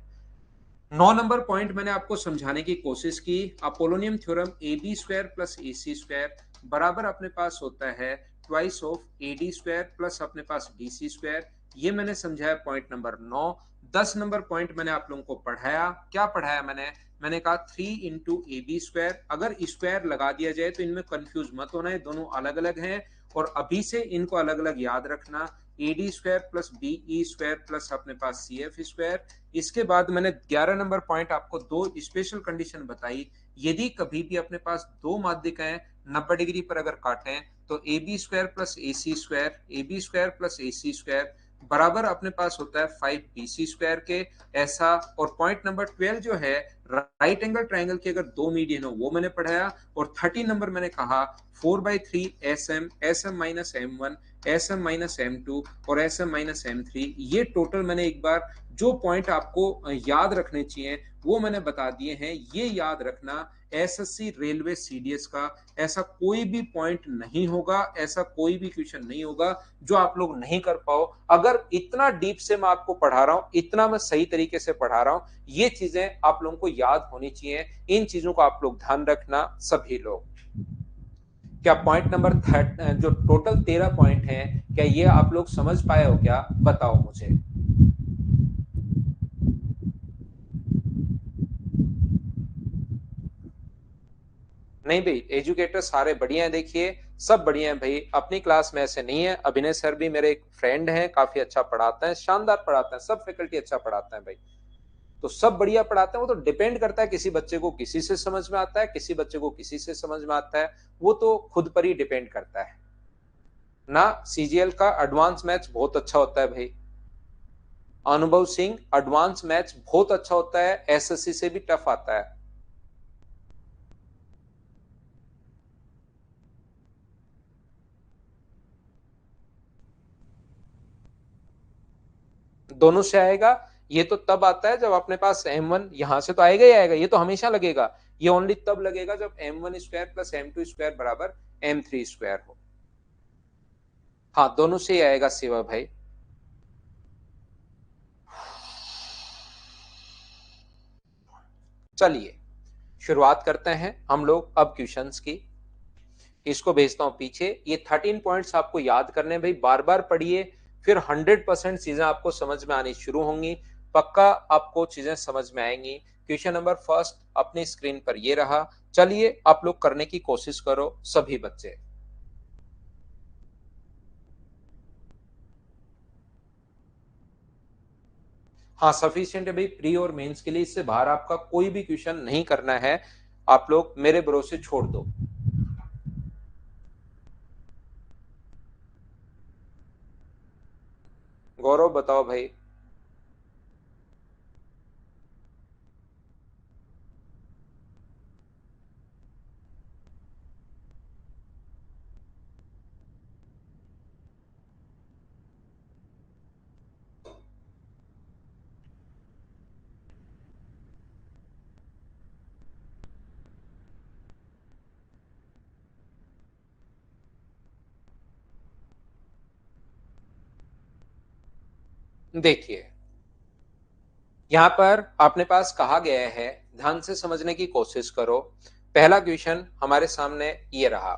9 नंबर पॉइंट मैंने आपको समझाने की कोशिश की, Apollonius theorem A B square plus A C square बराबर अपने पास होता है twice of A D square plus अपने पास डी सी स्क्वायर, ये मैंने समझाया पॉइंट नंबर 9। 10 नंबर पॉइंट मैंने आप लोगों को पढ़ाया, क्या पढ़ाया मैंने कहा 3 इंटू ए बी स्क्वायर, अगर स्क्वायर लगा दिया जाए तो इनमें कंफ्यूज मत होना है, दोनों अलग अलग हैं और अभी से इनको अलग अलग याद रखना। AD square plus BE square plus अपने पास CF स्क्वायर। इसके बाद मैंने 11 नंबर पॉइंट आपको दो स्पेशल कंडीशन बताई। यदि कभी भी अपने पास दो माध्यिकाएं 90 डिग्री पर अगर काटें तो AB square plus AC square, AB square plus AC square बराबर अपने पास होता है 5BC स्क्वायर के। ऐसा। और पॉइंट नंबर 12 जो है राइट एंगल ट्राइंगल के अगर दो मीडियन हो वो मैंने पढ़ाया। और 30 नंबर मैंने कहा 4/3 SM minus M1 SM minus M2 और SM माइनस M3। ये टोटल मैंने एक बार जो पॉइंट आपको याद रखने चाहिए वो मैंने बता दिए हैं। ये याद रखना एसएससी रेलवे सीडीएस का ऐसा कोई भी पॉइंट नहीं होगा, ऐसा कोई भी क्वेश्चन नहीं होगा जो आप लोग नहीं कर पाओ। अगर इतना डीप से मैं आपको पढ़ा रहा हूं, इतना मैं सही तरीके से पढ़ा रहा हूं, ये चीजें आप लोगों को याद होनी चाहिए। इन चीजों को आप लोग ध्यान रखना सभी लोग। क्या पॉइंट नंबर जो टोटल 13 पॉइंट हैं, क्या ये आप लोग समझ पाए हो? क्या बताओ मुझे। नहीं भाई, एजुकेटर सारे बढ़िया हैं, देखिए सब बढ़िया हैं भाई। अपनी क्लास में ऐसे नहीं है। अभिनय सर भी मेरे एक फ्रेंड हैं, काफी अच्छा पढ़ाते हैं, शानदार पढ़ाते हैं, सब फैकल्टी अच्छा पढ़ाते हैं भाई। तो सब बढ़िया पढ़ाते हैं। वो तो डिपेंड करता है, किसी बच्चे को किसी से समझ में आता है, किसी बच्चे को किसी से समझ में आता है। वो तो खुद पर ही डिपेंड करता है ना। सीजीएल का एडवांस मैच बहुत अच्छा होता है भाई। अनुभव सिंह, एडवांस मैच बहुत अच्छा होता है, एसएससी से भी टफ आता है। दोनों से आएगा। ये तो तब आता है जब अपने पास M1 यहां से तो आएगा ही आएगा, ये तो हमेशा लगेगा। ये ओनली तब लगेगा जब M1 square plus M2 square बराबर M3 स्क्वायर हो। हाँ, दोनों से ही आएगा शिवा भाई। चलिए शुरुआत करते हैं हम लोग अब क्वेश्चंस की। इसको भेजता हूं पीछे। ये 13 पॉइंट्स आपको याद करने भाई, बार बार पढ़िए, फिर 100% चीजें आपको समझ में आनी शुरू होंगी। पक्का आपको चीजें समझ में आएंगी। क्वेश्चन नंबर फर्स्ट अपनी स्क्रीन पर ये रहा। चलिए आप लोग करने की कोशिश करो सभी बच्चे। हाँ सफिशियंट है भाई, प्री और मेंस के लिए। इससे बाहर आपका कोई भी क्वेश्चन नहीं करना है। आप लोग मेरे भरोसे छोड़ दो। गौरव बताओ भाई। देखिए यहां पर अपने पास कहा गया है, ध्यान से समझने की कोशिश करो। पहला क्वेश्चन हमारे सामने ये रहा।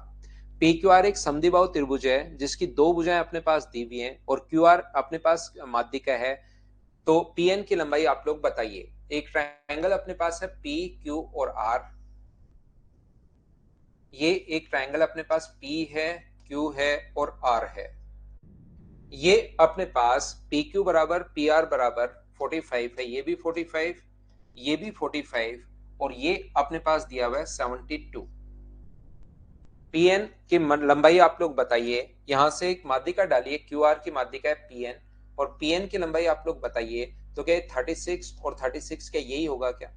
पी क्यू आर एक समद्विबाहु त्रिभुज है जिसकी दो भुजाएं अपने पास दी हुई हैं और क्यू आर अपने पास माध्यिका है। तो पी एन की लंबाई आप लोग बताइए। एक ट्रायंगल अपने पास है पी क्यू और आर। ये एक ट्रायंगल अपने पास पी है, क्यू है और आर है। ये अपने पास पी क्यू बराबर पी आर बराबर 45 है, ये भी 45, ये भी 45 और ये अपने पास दिया हुआ है 72। पी एन की लंबाई आप लोग बताइए। यहां से एक माध्यिका डालिए, क्यू आर की माध्यिका है पी एन और पी एन की लंबाई आप लोग बताइए। तो क्या 36 और 36 क्या यही होगा क्या?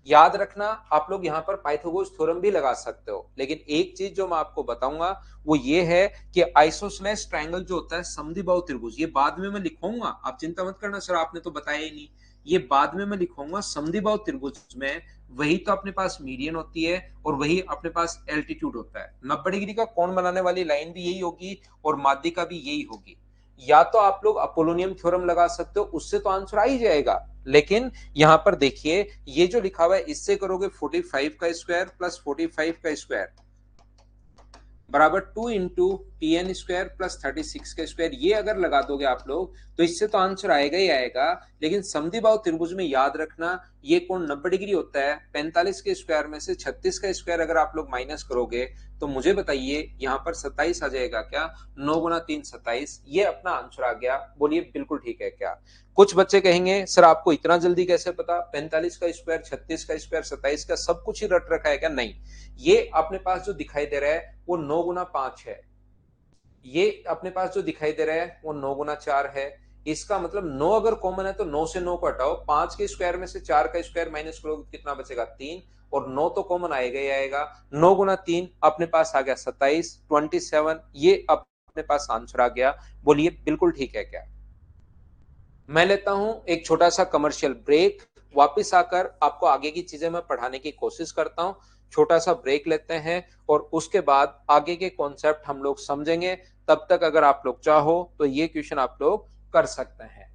याद रखना आप लोग यहाँ पर पाइथागोरस थ्योरम भी लगा सकते हो, लेकिन एक चीज जो मैं आपको बताऊंगा वो ये है कि आइसोसेलेस ट्रायंगल जो होता है समद्विबाहु त्रिभुज, ये बाद में मैं लिखूंगा, आप चिंता मत करना सर आपने तो बताया ही नहीं। ये बाद में मैं लिखूंगा। समद्विबाहु त्रिभुज में वही तो अपने पास मीडियन होती है और वही अपने पास एल्टीट्यूड होता है। 90 डिग्री का कोण बनाने वाली लाइन भी यही होगी और माध्यिका भी यही होगी। या तो आप लोग अपोलोनियम थ्योरम लगा सकते हो, उससे तो आंसर आ ही जाएगा। लेकिन यहां पर देखिए ये जो लिखा हुआ है इससे करोगे 45 का स्क्वायर प्लस 45 का स्क्वायर बराबर 2 into P N square plus 36 का स्क्वायर। ये अगर लगा दोगे आप लोग तो इससे तो आंसर आएगा ही आएगा। लेकिन समद्विबाहु त्रिभुज में याद रखना ये कोण 90 डिग्री होता है। 45 के स्क्वायर में से 36 का स्क्वायर अगर आप लोग माइनस करोगे तो मुझे बताइए यहाँ पर 27 आ जाएगा क्या? 9 गुना 3 27, ये अपना आंसर आ गया। बोलिए बिल्कुल ठीक है क्या? कुछ बच्चे कहेंगे सर आपको इतना जल्दी कैसे पता, 45 का स्क्वायर, 36 का स्क्वायर, 27 का, सब कुछ ही रट रखा है क्या? नहीं, ये अपने पास जो दिखाई दे रहा है वो 9 गुना 5 है, ये अपने पास जो दिखाई दे रहा है वो 9 गुना 4 है। इसका मतलब 9 अगर कॉमन है तो 9 से 9 को हटाओ, 5 के स्क्वायर में से 4 का स्क्वायर माइनस करोगे कितना बचेगा? 3, और 9 तो कॉमन आएगा ही आएगा। 9 गुना 3 अपने पास आ गया 27, 27, ये अपने पास आंसर आ गया। बोलिए बिल्कुल ठीक है क्या? मैं लेता हूं एक छोटा सा कमर्शियल ब्रेक, वापस आकर आपको आगे की चीजें मैं पढ़ाने की कोशिश करता हूं। छोटा सा ब्रेक लेते हैं और उसके बाद आगे के कॉन्सेप्ट हम लोग समझेंगे। तब तक अगर आप लोग चाहो तो ये क्वेश्चन आप लोग कर सकते हैं।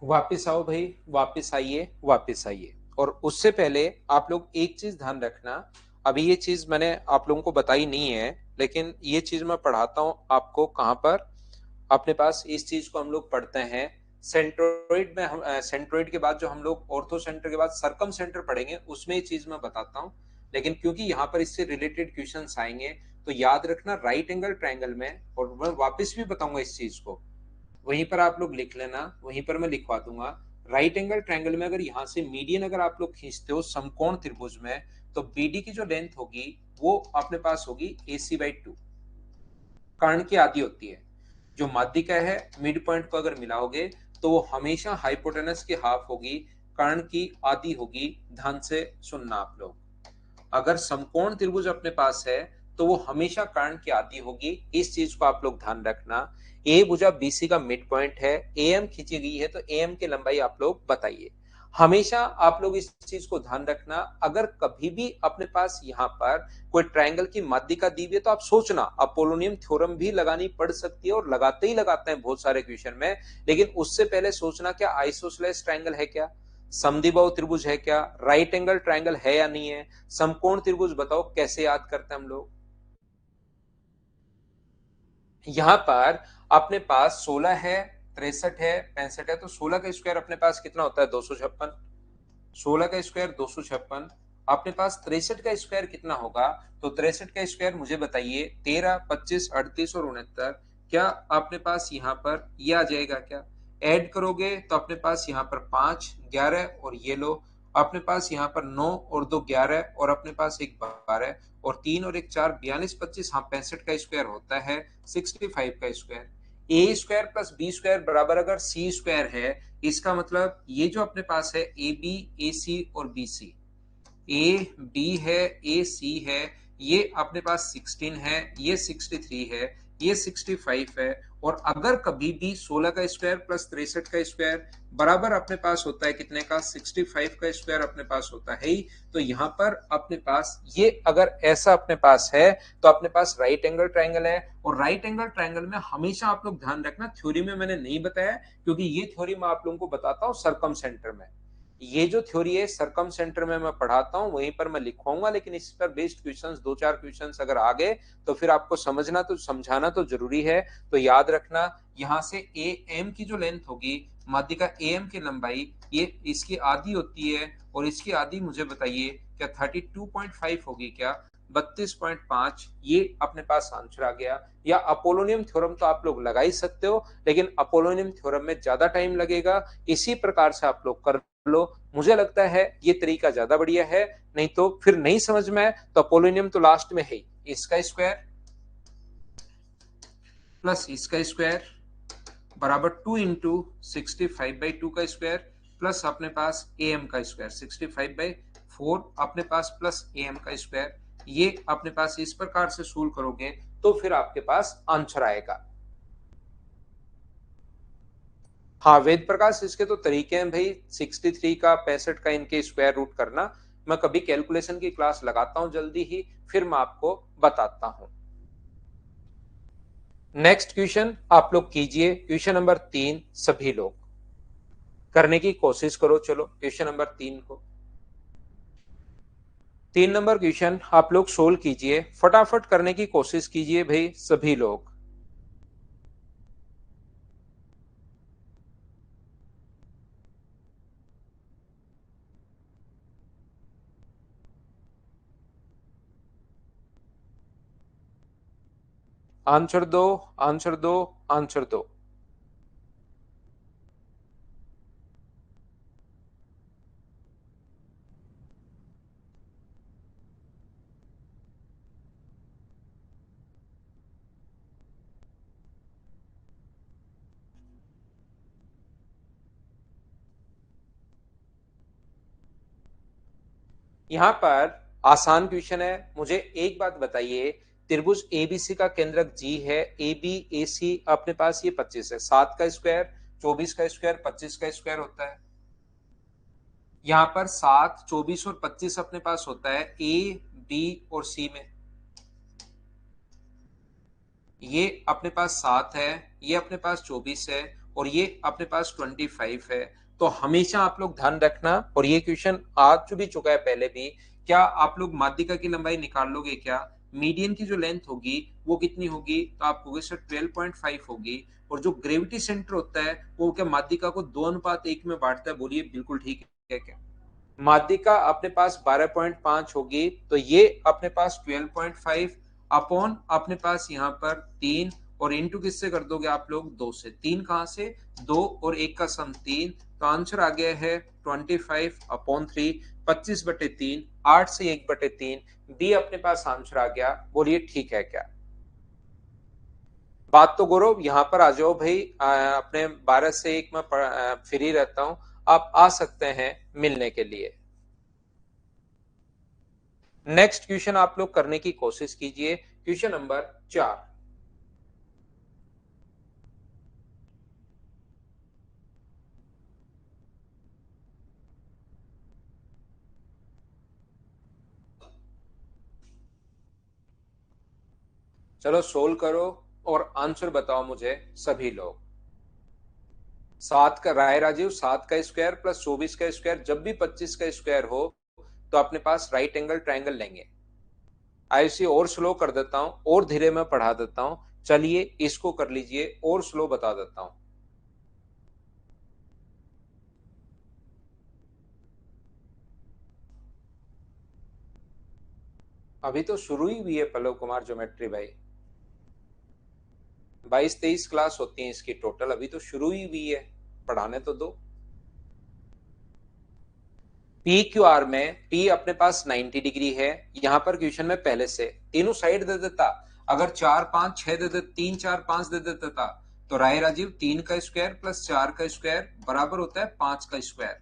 वापिस आओ भाई, वापिस आइए, वापिस आइए। और उससे पहले आप लोग एक चीज ध्यान रखना, अभी ये चीज मैंने आप लोगों को बताई नहीं है, लेकिन ये चीज मैं पढ़ाता हूं आपको कहां पर। अपने पास इस चीज को हम लोग पढ़ते हैं सेंट्रोइड में। हम सेंट्रोइड के बाद जो हम लोग ऑर्थो सेंटर के बाद सरकम सेंटर पढ़ेंगे उसमें ये चीज मैं बताता हूँ। लेकिन क्योंकि यहाँ पर इससे रिलेटेड क्वेश्चंस आएंगे तो याद रखना राइट एंगल ट्रायंगल में, और मैं वापस भी बताऊंगा इस चीज को, वहीं पर आप लोग लिख लेना, वहीं पर मैं लिखवा दूंगा। राइट एंगल ट्रायंगल में अगर यहाँ से मीडियन अगर आप लोग खींचते हो समकोण त्रिभुज में, तो बीडी की जो लेंथ होगी वो अपने पास होगी AC/2, कर्ण की आधी होती है। जो माध्यिका है मिड पॉइंट को अगर मिलाओगे तो वो हमेशा हाइपोटेनस की हाफ होगी, कर्ण की आधी होगी। ध्यान से सुनना आप लोग, अगर समकोण त्रिभुज अपने पास है तो वो हमेशा कर्ण की आधी होगी। इस चीज को आप लोग ध्यान रखना। ए भुजा BC का मिड पॉइंट है, AM खींची गई है, तो AM की लंबाई आप लोग बताइए। हमेशा आप लोग इस चीज को ध्यान रखना, अगर कभी भी अपने पास यहाँ पर कोई ट्रायंगल की माध्यिका दी हुई है तो आप सोचना अपोलोनियम थ्योरम भी लगानी पड़ सकती है, और लगाते ही लगाते हैं बहुत सारे क्वेश्चन में। लेकिन उससे पहले सोचना क्या आइसोसेलेस ट्रायंगल है क्या? समद्विबाहु त्रिभुज है क्या, राइट एंगल ट्रायंगल है या नहीं है, समकोण त्रिभुज बताओ कैसे याद करते हैं हम लोग। यहां पर अपने पास 16 है, 63 है, 65 है, तो 16 का स्क्वायर अपने पास कितना होता है 256। 16 का स्क्वायर 256। अपने पास 63 का स्क्वायर कितना होगा, तो 63 का स्क्वायर मुझे बताइए 13, 25, 38 और 69। क्या अपने पास यहाँ पर ये आ जाएगा क्या, ऐड करोगे तो अपने पास यहाँ पर 5, 11 और ये लो, अपने पास यहाँ पर 9 और 2 11 और अपने पास एक 12 और 3 और एक 4 42, 25, हाँ 65 का स्क्वायर होता है 65 का स्क्वायर। ए स्क्वायर प्लस बी स्क्वायर बराबर अगर सी स्क्वायर है, इसका मतलब ये जो अपने पास है ए बी, ए सी और बी सी, ए बी है, ए सी है, ये अपने पास 16 है, ये 63 है, ये 65 है, और अगर कभी भी 16 का स्क्वायर प्लस 63 का स्क्वायर बराबर अपने पास होता है कितने का, 65 का स्क्वायर अपने पास होता है ही, तो यहां पर अपने पास ये अगर ऐसा अपने पास है तो अपने पास राइट एंगल ट्रायंगल है। और राइट एंगल ट्रायंगल में हमेशा आप लोग ध्यान रखना, थ्योरी में मैंने नहीं बताया क्योंकि ये थ्योरी मैं आप लोगों को बताता हूं सर्कम सेंटर में। ये जो थ्योरी है सर्कम सेंटर में मैं पढ़ाता हूं, वहीं पर मैं लिखवाऊंगा, लेकिन इस पर बेस्ड क्वेश्चंस 2-4 क्वेश्चंस अगर आ गए तो फिर आपको समझना तो समझाना तो जरूरी है। तो याद रखना, यहां से ए एम की जो लेंथ होगी, माध्यिका ए एम की लंबाई, ये इसकी आधी होती है, और इसकी आधी मुझे बताइए क्या 32.5 होगी क्या, 32.5, ये अपने पास आंसर आ गया। या अपोलोनियम थ्योरम तो आप लोग लगा ही सकते हो, लेकिन अपोलोनियम थ्योरम में ज्यादा टाइम लगेगा, इसी प्रकार से आप लोग कर लो। मुझे लगता है ये तरीका ज्यादा बढ़िया है, नहीं तो फिर नहीं समझ में आए तो अपोलोनियम तो लास्ट में है, इसका स्क्वायर प्लस इसका स्क्वायर बराबर 2 इंटू 65/2 का स्क्वायर प्लस अपने पास ए एम का स्क्वायर 65/4 अपने पास प्लस ए एम का स्क्वायर, ये अपने पास इस प्रकार से सोल्व करोगे तो फिर आपके पास आंसर आएगा। हाँ वेद प्रकाश, इसके तो तरीके हैं भाई, 63 का 65 का इनके स्क्वायर रूट करना। मैं कभी कैलकुलेशन की क्लास लगाता हूं जल्दी ही, फिर मैं आपको बताता हूं। नेक्स्ट क्वेश्चन आप लोग कीजिए, क्वेश्चन नंबर 3 सभी लोग करने की कोशिश करो। चलो क्वेश्चन नंबर 3 को, 3 नंबर क्वेश्चन आप लोग सोल्व कीजिए, फटाफट करने की कोशिश कीजिए भाई सभी लोग। आंसर दो, आंसर दो, आंसर दो। यहां पर आसान क्वेश्चन है, मुझे एक बात बताइए, त्रिभुज एबीसी का केंद्रक जी है, ए बी ए सी अपने पास ये 25 है, 7 का स्क्वायर 24 का स्क्वायर 25 का स्क्वायर होता है। यहाँ पर 7, 24 और 25 अपने पास होता है ए बी और सी में, ये अपने पास 7 है, ये अपने पास 24 है और ये अपने पास 25 है। तो हमेशा आप लोग ध्यान रखना, और ये क्वेश्चन आ भी चुका है पहले भी, क्या आप लोग माध्यिका की लंबाई निकाल लोगे क्या, मीडियन की जो लेंथ होगी वो कितनी होगी, तो आप कहोगे सर 12.5 होगी, और जो ग्रेविटी सेंटर होता है वो क्या माध्यिका को 2:1 में बांटता है, बोलिए बिल्कुल ठीक है क्या। माध्यिका अपने पास 12.5 होगी, तो ये अपने पास 12.5 अपॉन अपने पास यहाँ पर 3, और इंटू किससे कर दोगे आप लोग, 2 से। 3 कहां से, 2 और 1 का सम 3, तो आंसर आ गया है 25/3, 25/3, 8 से 1/3, बी अपने पास आंसर आ गया। बोलिए ठीक है क्या। बात तो गौरव यहाँ पर आ जाओ भाई, अपने 12 से 1 में फ्री रहता हूँ, आप आ सकते हैं मिलने के लिए। नेक्स्ट क्वेश्चन आप लोग करने की कोशिश कीजिए, क्वेश्चन नंबर 4। चलो सोल्व करो और आंसर बताओ मुझे सभी लोग। 7 का, राय राजीव, 7 का स्क्वायर प्लस 24 का स्क्वायर, जब भी 25 का स्क्वायर हो तो अपने पास राइट एंगल ट्रायंगल लेंगे। ऐसे और स्लो कर देता हूं और धीरे में पढ़ा देता हूं। चलिए इसको कर लीजिए और स्लो बता देता हूं। अभी तो शुरू ही हुई है पल्लव कुमार ज्योमेट्री भाई। 22-23 क्लास होती है इसकी टोटल, अभी तो शुरू ही हुई है, पढ़ाने तो दो। पी क्यू आर में पी अपने पास 90 डिग्री है। यहां पर क्वेश्चन में पहले से तीनों साइड दे देता, अगर 4 5 6 दे देता, 3 4 5 दे देता था, तो राय राजीव 3 का स्क्वायर प्लस 4 का स्क्वायर बराबर होता है 5 का स्क्वायर।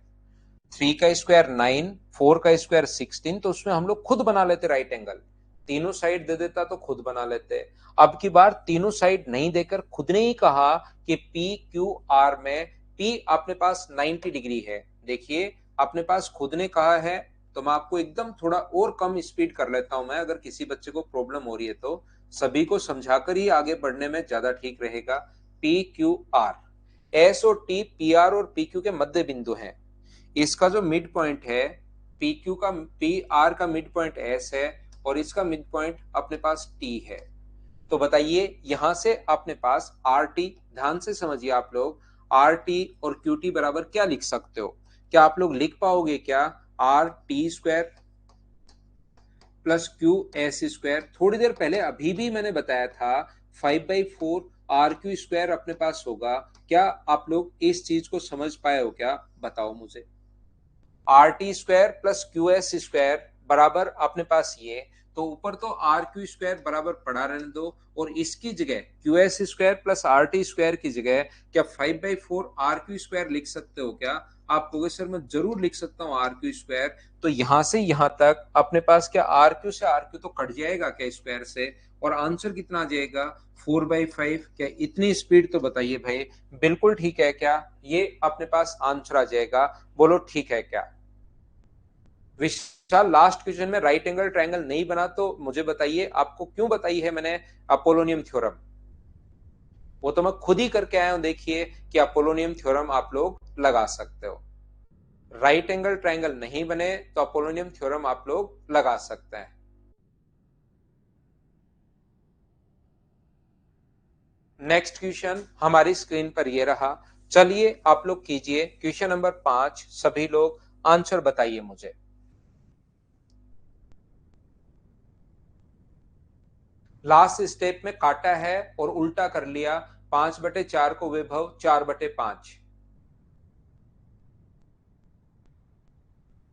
3 का स्क्वायर 9, 4 का स्क्वायर 16, तो उसमें हम लोग खुद बना लेते राइट एंगल। तीनों साइड दे देता तो खुद बना लेते। अब की बार तीनों साइड नहीं देकर खुद ने ही कहा कि पी क्यू आर में पी अपने पास 90 डिग्री है। देखिए अपने पास खुद ने कहा है, तो मैं आपको एकदम थोड़ा और कम स्पीड कर लेता हूं मैं, अगर किसी बच्चे को प्रॉब्लम हो रही है तो सभी को समझाकर ही आगे बढ़ने में ज्यादा ठीक रहेगा। पी क्यू आर, एस और टी पी आर और पी क्यू के मध्य बिंदु हैं। इसका जो मिड पॉइंट है, पी क्यू का, पी आर का मिड पॉइंट एस है और इसका मिड पॉइंट अपने पास टी है। तो बताइए यहां से अपने पास आर टी, ध्यान से समझिए आप लोग, आर टी और क्यू टी बराबर क्या लिख सकते हो? क्या आप लोग लिख पाओगे क्या? R T square plus Q S square. थोड़ी देर पहले अभी भी मैंने बताया था 5/4 आर क्यू स्क्वायर अपने पास होगा। क्या आप लोग इस चीज को समझ पाए हो क्या? बताओ मुझे। R T square plus Q S square बराबर अपने पास ये, तो ऊपर तो आर क्यू स्क्वायर बराबर पड़ा रहने दो, और इसकी जगह Q S square plus R T square की जगह क्या 5/4 आर क्यू स्क्वायर लिख सकते हो क्या? आप कहोगे सर मैं जरूर लिख सकता हूँ आर क्यू स्क्वायर। तो यहां से यहां तक अपने पास क्या आर क्यू से आर क्यू तो कट जाएगा क्या स्क्वायर से, और आंसर कितना आ जाएगा? 4/5। क्या इतनी स्पीड तो बताइए भाई, बिल्कुल ठीक है क्या? ये अपने पास आंसर आ जाएगा। बोलो ठीक है क्या? विशाल, लास्ट क्वेश्चन में राइट एंगल ट्रायंगल नहीं बना तो मुझे बताइए आपको क्यों बताई है मैंने अपोलोनियम थ्योरम? वो तो मैं खुद ही करके आया हूं, देखिए कि अपोलोनियम थ्योरम आप लोग लगा सकते हो। राइट एंगल ट्रायंगल नहीं बने तो अपोलोनियम थ्योरम आप लोग लगा सकते हैं। नेक्स्ट क्वेश्चन हमारी स्क्रीन पर ये रहा। चलिए आप लोग कीजिए क्वेश्चन नंबर 5, सभी लोग आंसर बताइए मुझे। लास्ट स्टेप में काटा है और उल्टा कर लिया, 5/4 को विभव 4/5।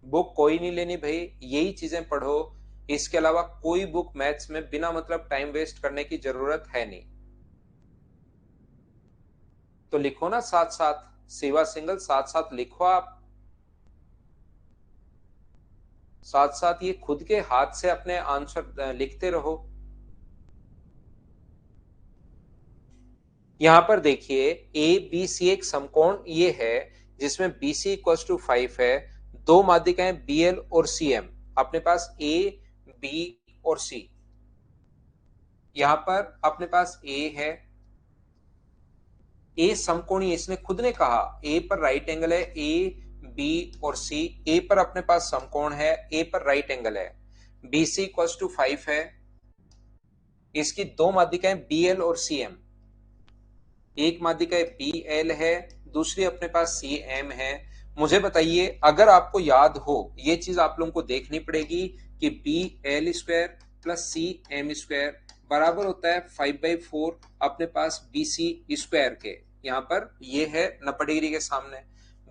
बुक कोई नहीं लेनी भाई, यही चीजें पढ़ो। इसके अलावा कोई बुक मैथ्स में बिना मतलब टाइम वेस्ट करने की जरूरत है नहीं। तो लिखो ना साथ साथ, सेवा सिंगल साथ साथ लिखो आप। साथ साथ ये खुद के हाथ से अपने आंसर लिखते रहो। यहां पर देखिए ए बी सी एक समकोण ये है, जिसमें बी सी इक्वल टू 5 है। दो माध्यिकाएं बी एल और सी एम, अपने पास ए बी और सी। यहां पर अपने पास ए है, ए समकोणीय, इसने खुद ने कहा ए पर राइट एंगल है, ए बी और सी। ए पर अपने पास समकोण है, ए पर राइट एंगल है। बी सी इक्वल टू 5 है। इसकी दो माध्यिकाएं बी एल और सी एम, एक माध्यिका बी एल है, दूसरी अपने पास सी एम है। मुझे बताइए अगर आपको याद हो, ये चीज आप लोगों को देखनी पड़ेगी कि B L square plus C M square बराबर होता है 5/4 अपने पास बी सी स्क्वायर के। यहाँ पर ये है 90 डिग्री के सामने।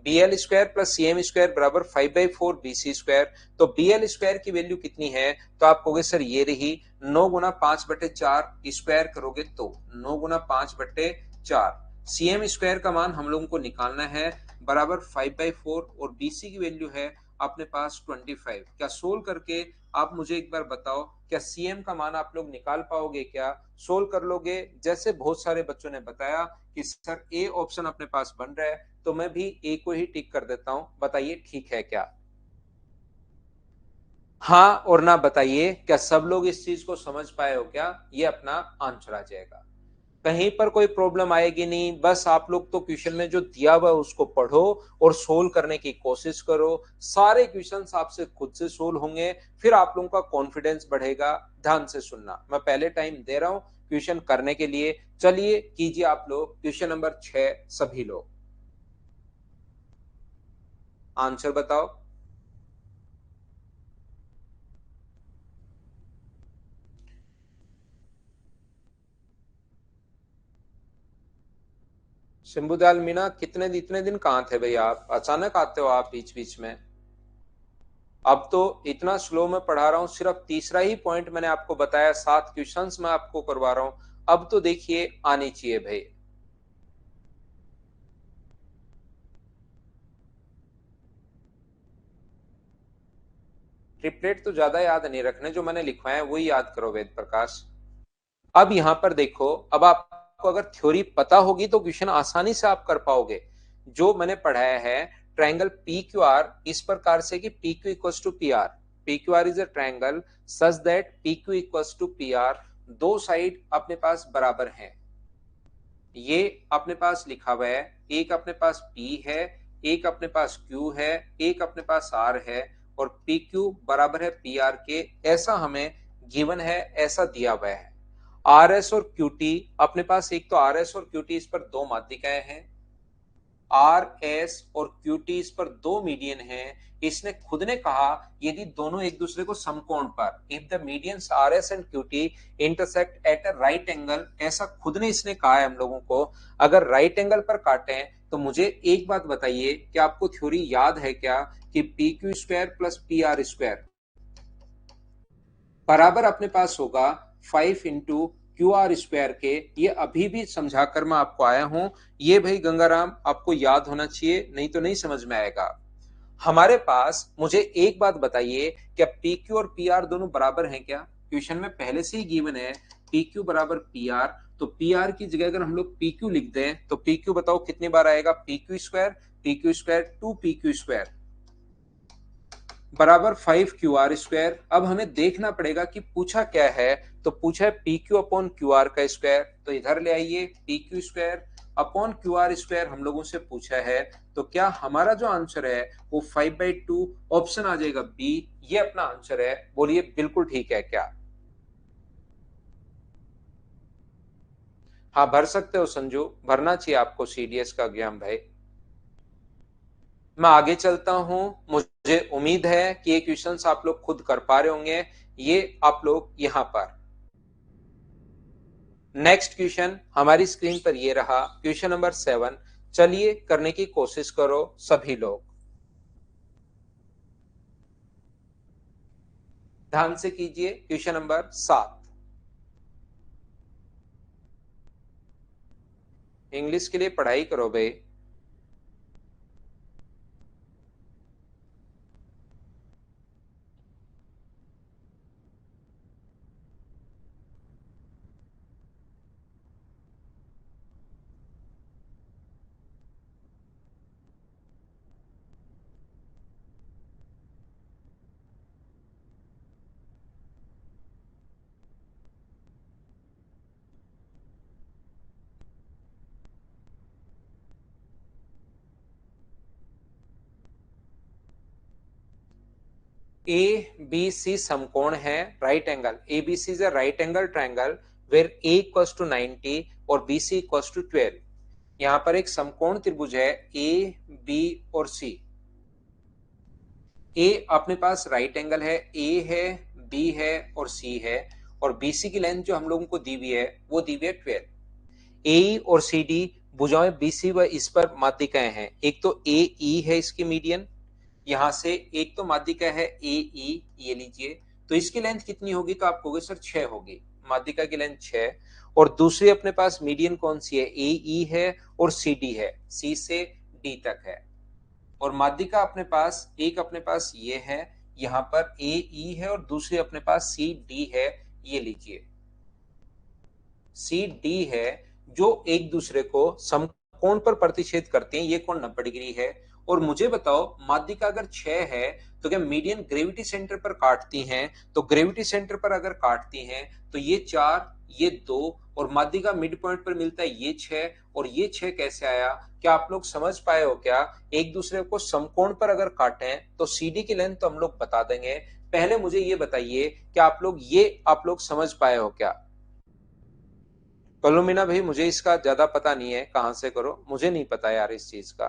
B L square plus C M square बराबर 5/4 बी सी स्क्वायर। तो बी एल स्क्वायर की वैल्यू कितनी है? तो आप कहोगे सर ये रही, 9 × 5/4 स्क्वायर करोगे तो 9 × 5/4। सीएम स्क्वायर का मान हम लोगों को निकालना है, बराबर 5/4, और बीसी की वैल्यू है अपने पास 25। क्या सोल्व करके आप मुझे एक बार बताओ, क्या सीएम का मान आप लोग निकाल पाओगे क्या? सोल्व कर लोगे? जैसे बहुत सारे बच्चों ने बताया कि सर ए ऑप्शन अपने पास बन रहा है, तो मैं भी ए को ही टिक कर देता हूं। बताइए ठीक है क्या? हाँ और ना बताइए, क्या सब लोग इस चीज को समझ पाए हो क्या? ये अपना आंसर आ जाएगा। कहीं पर कोई प्रॉब्लम आएगी नहीं। बस आप लोग तो क्वेश्चन में जो दिया हुआ है उसको पढ़ो और सोल्व करने की कोशिश करो। सारे क्वेश्चंस आपसे खुद से सोल्व होंगे, फिर आप लोगों का कॉन्फिडेंस बढ़ेगा। ध्यान से सुनना, मैं पहले टाइम दे रहा हूं क्वेश्चन करने के लिए। चलिए कीजिए आप लोग क्वेश्चन नंबर 6, सभी लोग आंसर बताओ। शंभुदयाल मीना, कितने इतने दिन कहाँ थे भाई? आप अचानक आते हो आप बीच बीच में। अब तो इतना स्लो में पढ़ा रहा हूं, सिर्फ तीसरा ही पॉइंट मैंने आपको बताया, 7 क्वेश्चंस मैं आपको करवा रहा हूं। अब तो देखिए आनी चाहिए भाई। ट्रिपलेट तो ज्यादा याद नहीं रखने, जो मैंने लिखवाया है वही याद करो वेद प्रकाश। अब यहां पर देखो, अब आपको अगर थ्योरी पता होगी तो क्वेश्चन आसानी से आप कर पाओगे। जो मैंने पढ़ाया है, ट्रायंगल पी क्यू आर इस प्रकार से कि P Q equals to P R. P Q R is a triangle such that P Q equals to P R. दो साइड अपने पास बराबर हैं। ये अपने पास लिखा हुआ है, एक अपने पास P है, एक अपने पास Q है, एक अपने पास R है, और PQ बराबर है PR के। ऐसा हमें गिवन है, ऐसा दिया हुआ है। RS और QT अपने पास, एक तो RS और QT इस पर दो माध्यिकाएं हैं, आर एस और क्यूटी इस पर दो मीडियन हैं। इसने खुद ने कहा यदि दोनों एक दूसरे को समकोण पर, if the medians R S and Q T intersect at a right angle, ऐसा खुद ने इसने कहा है हम लोगों को। अगर राइट एंगल पर काटें तो मुझे एक बात बताइए कि आपको थ्योरी याद है क्या कि P Q square plus P R square बराबर अपने पास होगा 5 क्यू आर स्क्वायर के। ये अभी भी समझाकर मैं आपको आया हूं। ये भाई गंगाराम आपको याद होना चाहिए, नहीं तो नहीं समझ में आएगा। हमारे पास, मुझे एक बात बताइए, क्या पी क्यू और पी आर दोनों बराबर हैं क्या? क्वेश्चन में पहले से ही गिवन है पी क्यू बराबर पी आर। तो पी आर की जगह अगर हम लोग पी क्यू लिख दें तो पी क्यू बताओ कितनी बार आएगा? P Q square 2 P Q square बराबर 5 QR स्क्वायर। अब हमें देखना पड़ेगा कि पूछा क्या है। तो पूछा है P Q upon Q R का स्क्वायर, तो इधर ले आइए, P Q square upon Q R square हम लोगों से पूछा है। तो क्या हमारा जो आंसर है वो 5/2 ऑप्शन आ जाएगा बी, ये अपना आंसर है। बोलिए बिल्कुल ठीक है क्या? हाँ भर सकते हो संजू, भरना चाहिए आपको सीडीएस का एग्जाम भाई। मैं आगे चलता हूं। मुझे उम्मीद है कि ये क्वेश्चंस आप लोग खुद कर पा रहे होंगे। ये आप लोग यहां पर, नेक्स्ट क्वेश्चन हमारी स्क्रीन पर ये रहा, क्वेश्चन नंबर 7। चलिए करने की कोशिश करो सभी लोग, ध्यान से कीजिए। क्वेश्चन नंबर 7, इंग्लिश के लिए पढ़ाई करो भाई। ए बी सी समकोण है, right angle. A B C is a right angle triangle where A equals to 90 और बी सी इक्वल्स टू 12। यहां पर एक समकोण त्रिभुज है ए बी और सी। ए अपने पास राइट एंगल है, ए है, बी है और सी है, और बीसी की लेंथ जो हम लोगों को दी हुई है वो दी हुई है 12। ए और सी डी भुजाएं बीसी व इस पर माध्यिकाएं हैं। एक तो ए ई है इसकी मीडियन, यहां से एक तो माध्यिका है ए ई, ये लीजिए। तो इसकी लेंथ कितनी होगी? तो आप कहोगे सर 6 होगी। माध्यिका की लेंथ 6, और दूसरी अपने पास मीडियन कौन सी है? ए ई है और सी डी है, सी से डी तक है। और माध्यिका अपने पास, एक अपने पास ये है, यहां पर ए ई है, और दूसरी अपने पास सी डी है, ये लीजिए। सी डी है, जो एक दूसरे को समकोण पर प्रतिच्छेद करते हैं। ये कोण 90 डिग्री है। और मुझे बताओ, माध्यिका अगर 6 है तो क्या मीडियन ग्रेविटी सेंटर पर काटती हैं? तो ग्रेविटी सेंटर पर अगर काटती हैं तो ये 4, ये 2 और माध्यिका मिड पॉइंट पर मिलता है ये 6 और ये 6 कैसे आया? क्या आप लोग समझ पाए हो क्या? एक दूसरे को समकोण पर अगर काटें तो सीडी की लेंथ तो हम लोग बता देंगे। पहले मुझे ये बताइए कि आप लोग समझ पाए हो क्या? कलुमिना भाई, मुझे इसका ज्यादा पता नहीं है, कहां से करो, मुझे नहीं पता यार इस चीज का।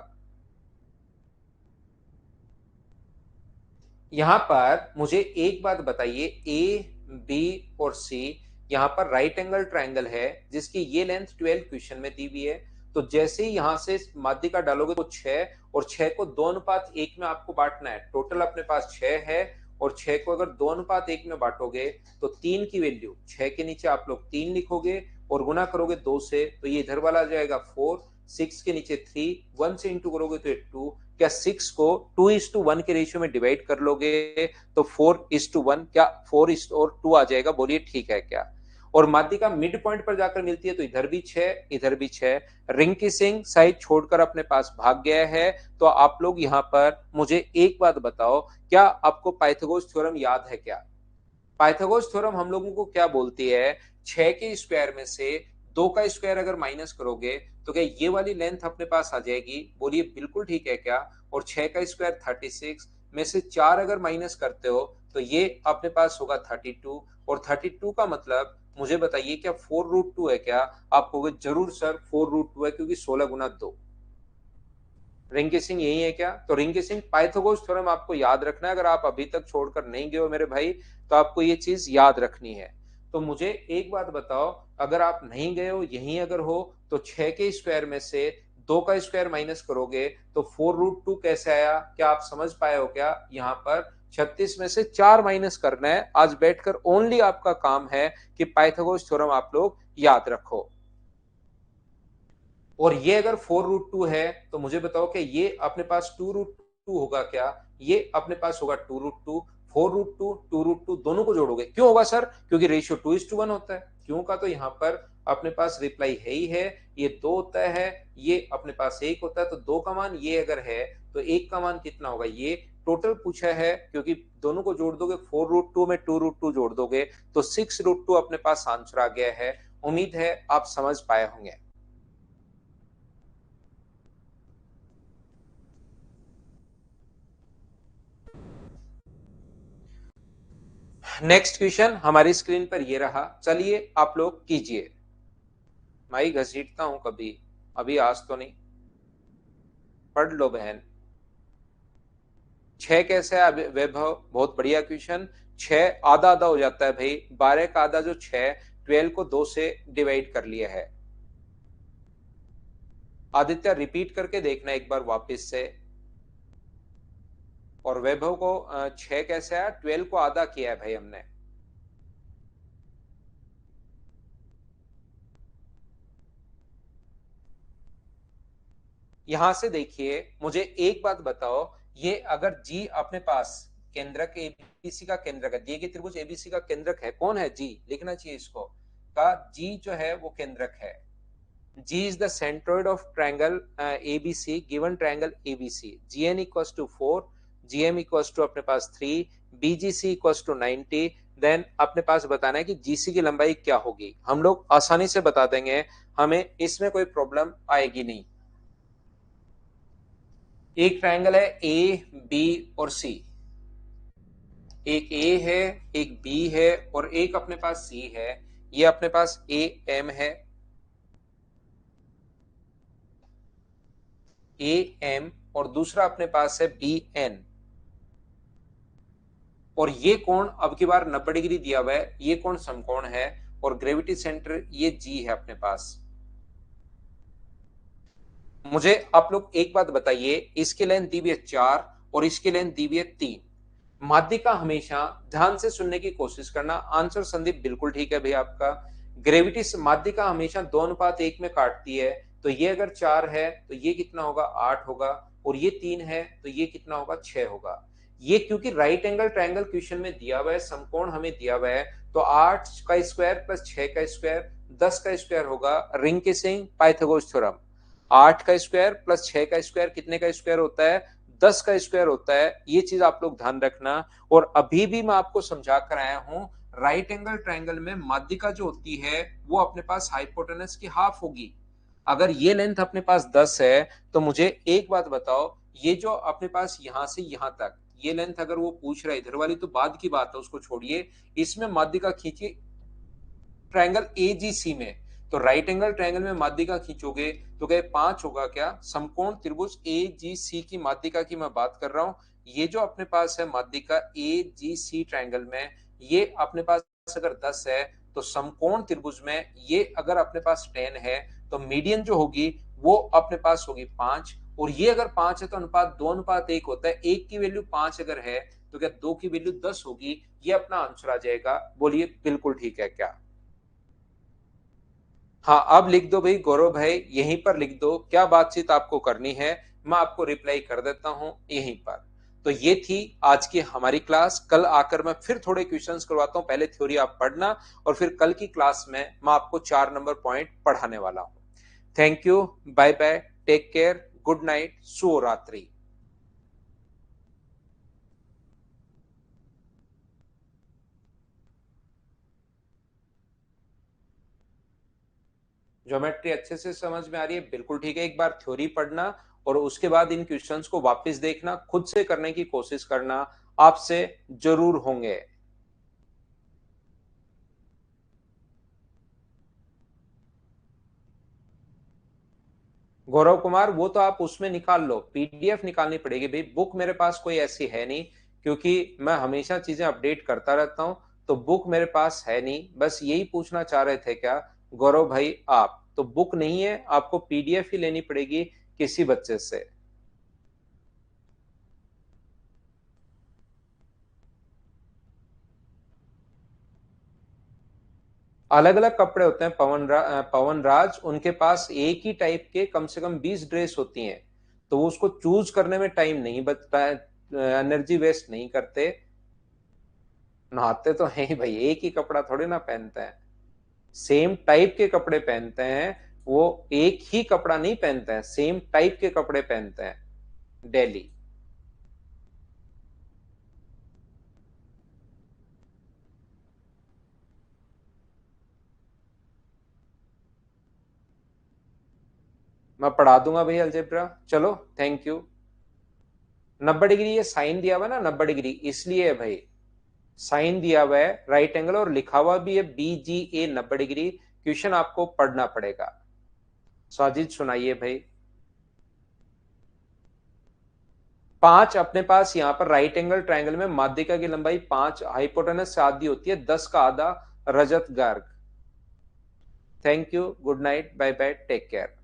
यहां पर मुझे एक बात बताइए, ए, बी और सी यहां पर राइट एंगल ट्रायंगल है जिसकी ये लेंथ 12 क्वेश्चन में दी हुई है। तो जैसे ही यहां से माध्यिका डालोगे तो 6 और 6 को 2:1 में आपको बांटना है। टोटल अपने पास 6 है और 6 को अगर 2:1 में बांटोगे तो 3 की वैल्यू 6 के नीचे आप लोग 3 लिखोगे और गुना करोगे 2 से तो ये इधर वाला आ जाएगा 4, 6 के नीचे 3, 1 से इंटू करोगे तो 2। क्या 6 को 2:1 के रेशियो में डिवाइड कर लोगे तो 4:1, क्या 4:2 आ जाएगा? बोलिए ठीक है क्या? और माध्यिका मिड पॉइंट पर जाकर मिलती है तो इधर भी 6, इधर भी 6। रिंग की सिंह साइड छोड़कर अपने पास भाग गया है। तो आप लोग यहां पर मुझे एक बात बताओ, क्या आपको पाइथागोरस थ्योरम याद है क्या? पाइथागोरस थ्योरम हम लोगों को क्या बोलती है? 6 के स्क्वायर में से 2 का स्क्वायर अगर माइनस करोगे तो क्या ये वाली लेंथ अपने पास आ जाएगी? बोलिए बिल्कुल ठीक है क्या? और 6 का स्क्वायर 36 में से 4 अगर माइनस करते हो तो ये अपने पास होगा 32 और 32 का मतलब मुझे बताइए क्या 4√2 है क्या? आप कहोगे जरूर सर 4√2 है क्योंकि 16 गुना 2। रिंग की सिंह यही है क्या? तो रिंग की सिंह पाइथागोरस थ्योरम आपको याद रखना है। अगर आप अभी तक छोड़कर नहीं गए हो मेरे भाई तो आपको ये चीज याद रखनी है। तो मुझे एक बात बताओ, अगर आप नहीं गए हो यहीं अगर हो तो 6 के स्क्वायर में से 2 का स्क्वायर माइनस करोगे तो 4√2 कैसे आया? क्या आप समझ पाए हो क्या? यहाँ पर 36 में से 4 माइनस करना है। आज बैठकर ओनली आपका काम है कि पाइथागोरस थ्योरम आप लोग याद रखो। और ये अगर 4√2 है तो मुझे बताओ कि ये अपने पास 2√2 होगा क्या? ये अपने पास होगा 2√2। 4√2 2√2 दोनों को जोड़ोगे, क्यों होगा सर? क्योंकि रेशियो 2:1 होता है। क्यों का तो यहाँ पर अपने पास रिप्लाई है ही है। ये 2 होता है, ये अपने पास 1 होता है, तो 2 का मान ये अगर है तो 1 का मान कितना होगा? ये टोटल पूछा है क्योंकि दोनों को जोड़ दोगे, 4√2 में 2√2 जोड़ दोगे तो 6√2 अपने पास आंसर आ गया है। उम्मीद है आप समझ पाए होंगे। नेक्स्ट क्वेश्चन हमारी स्क्रीन पर ये रहा, चलिए आप लोग कीजिए। मैं ही घसीटता हूं कभी, अभी आज तो नहीं। पढ़ लो बहन। 6 कैसे है वैभव? बहुत बढ़िया क्वेश्चन। 6 आधा आधा हो जाता है भाई, 12 का आधा जो 6, 12 को 2 से डिवाइड कर लिया है। आदित्य रिपीट करके देखना एक बार वापस से। और वैभव को 6 कैसे आया? 12 को आधा किया है भाई हमने। यहां से देखिए, मुझे एक बात बताओ, ये अगर जी अपने पास केंद्रक एबीसी का केंद्रक है, दिए गए त्रिभुज एबीसी का केंद्रक है, कौन है? जी लिखना चाहिए इसको। का जी जो है वो केंद्रक है। G is the centroid of triangle ABC, given triangle ABC. GN equals to 4, GM equals to अपने पास 3, BGC equals to 90. देन अपने पास बताना है कि GC की लंबाई क्या होगी। हम लोग आसानी से बता देंगे, हमें इसमें कोई प्रॉब्लम आएगी नहीं। एक ट्रायंगल है ए, बी और सी। एक ए है, एक बी है और एक अपने पास सी है। ये अपने पास ए एम है, ए एम, और दूसरा अपने पास है बी एन। और ये कोण अब की बार 90 डिग्री दिया हुआ है, ये कोण समकोण है और ग्रेविटी सेंटर ये जी है अपने पास। मुझे आप लोग एक बात बताइए, इसकी लेंथ दी हुई है 4 और इसकी लेंथ दी हुई है 3। माध्यिका हमेशा ध्यान से सुनने की कोशिश करना। आंसर संदीप बिल्कुल ठीक है भाई आपका। ग्रेविटी से माध्यिका हमेशा 2:1 में काटती है। तो ये अगर 4 है तो ये कितना होगा? 8 होगा। और ये 3 है तो ये कितना होगा? 6 होगा। ये क्योंकि राइट एंगल ट्रायंगल क्वेश्चन में दिया हुआ है, समकोण हमें दिया हुआ है, तो 8 का स्क्वायर प्लस 6 का स्क्वायर 10 का स्क्वायर होगा। रिंग की सिंह पाइथागोरस थ्योरम। 8 का स्क्वायर प्लस 6 का स्क्वायर कितने का स्क्वायर होता है? 10 का स्क्वायर होता है। ये चीज आप लोग ध्यान रखना। और अभी भी मैं आपको समझा कर आया हूं, राइट एंगल ट्रायंगल में माध्यिका जो होती है वो अपने पास हाइपोटेनस की हाफ होगी। अगर ये लेंथ अपने पास 10 है तो मुझे एक बात बताओ, ये जो अपने पास यहां से यहां तक ये लेंथ अगर वो पूछ रहा है इधर वाली, तो बाद की बात है, उसको छोड़िए। इसमें माध्यिका खींचिए ट्रायंगल एजीसी में। तो राइट एंगल ट्रायंगल में माध्यिका खींचोगे तो क्या 5 होगा? क्या समकोण त्रिभुज एजीसी की माध्यिका की मैं बात कर रहा हूं। ये जो अपने पास है माध्यिका एजीसी ट्रायंगल में, ये अपने पास अगर 10 है तो समकोण त्रिभुज में ये अगर अपने पास 10 है तो मीडियन जो होगी वो अपने पास होगी 5। और ये अगर 5 है तो अनुपात 2:1 होता है। 1 की वैल्यू 5 अगर है तो क्या 2 की वैल्यू 10 होगी? ये अपना आंसर आ जाएगा। बोलिए बिल्कुल ठीक है क्या? हाँ, अब लिख दो भाई गौरव भाई, यहीं पर लिख दो क्या बातचीत आपको करनी है। मैं आपको रिप्लाई कर देता हूं यहीं पर। तो ये थी आज की हमारी क्लास। कल आकर मैं फिर थोड़े क्वेश्चंस करवाता हूं, पहले थ्योरी आप पढ़ना और फिर कल की क्लास में मैं आपको 4 नंबर पॉइंट पढ़ाने वाला हूं। Thank you, bye bye, take care, good night, शुभ रात्रि। ज्योमेट्री अच्छे से समझ में आ रही है? बिल्कुल ठीक है। एक बार थ्योरी पढ़ना और उसके बाद इन क्वेश्चंस को वापस देखना, खुद से करने की कोशिश करना, आपसे जरूर होंगे। गौरव कुमार, वो तो आप उसमें निकाल लो, पीडीएफ निकालनी पड़ेगी भाई। बुक मेरे पास कोई ऐसी है नहीं, क्योंकि मैं हमेशा चीजें अपडेट करता रहता हूं। तो बुक मेरे पास है नहीं। बस यही पूछना चाह रहे थे क्या गौरव भाई आप? तो बुक नहीं है, आपको पीडीएफ ही लेनी पड़ेगी किसी बच्चे से। अलग अलग कपड़े होते हैं पवन राज, उनके पास एक ही टाइप के कम से कम 20 ड्रेस होती हैं। तो वो उसको चूज करने में टाइम नहीं बचता है, एनर्जी वेस्ट नहीं करते। नहाते तो हैं ही भाई, एक ही कपड़ा थोड़ी ना पहनते हैं। सेम टाइप के कपड़े पहनते हैं। वो एक ही कपड़ा नहीं पहनते हैं, सेम टाइप के कपड़े पहनते हैं डेली। मैं पढ़ा दूंगा भाई अलजेब्रा। चलो, थैंक यू। 90 डिग्री ये साइन दिया हुआ है ना, 90 डिग्री इसलिए है भाई। साइन दिया हुआ है राइट एंगल और लिखा हुआ भी है BGA 90 डिग्री। क्वेश्चन आपको पढ़ना पड़ेगा। साजिद सुनाइए भाई। 5 अपने पास यहाँ पर राइट एंगल ट्रायंगल में माध्यिका की लंबाई 5 हाइपोटेनस से आधी होती है, 10 का आधा Rajat Garg. Thank you, good night, bye bye, take care.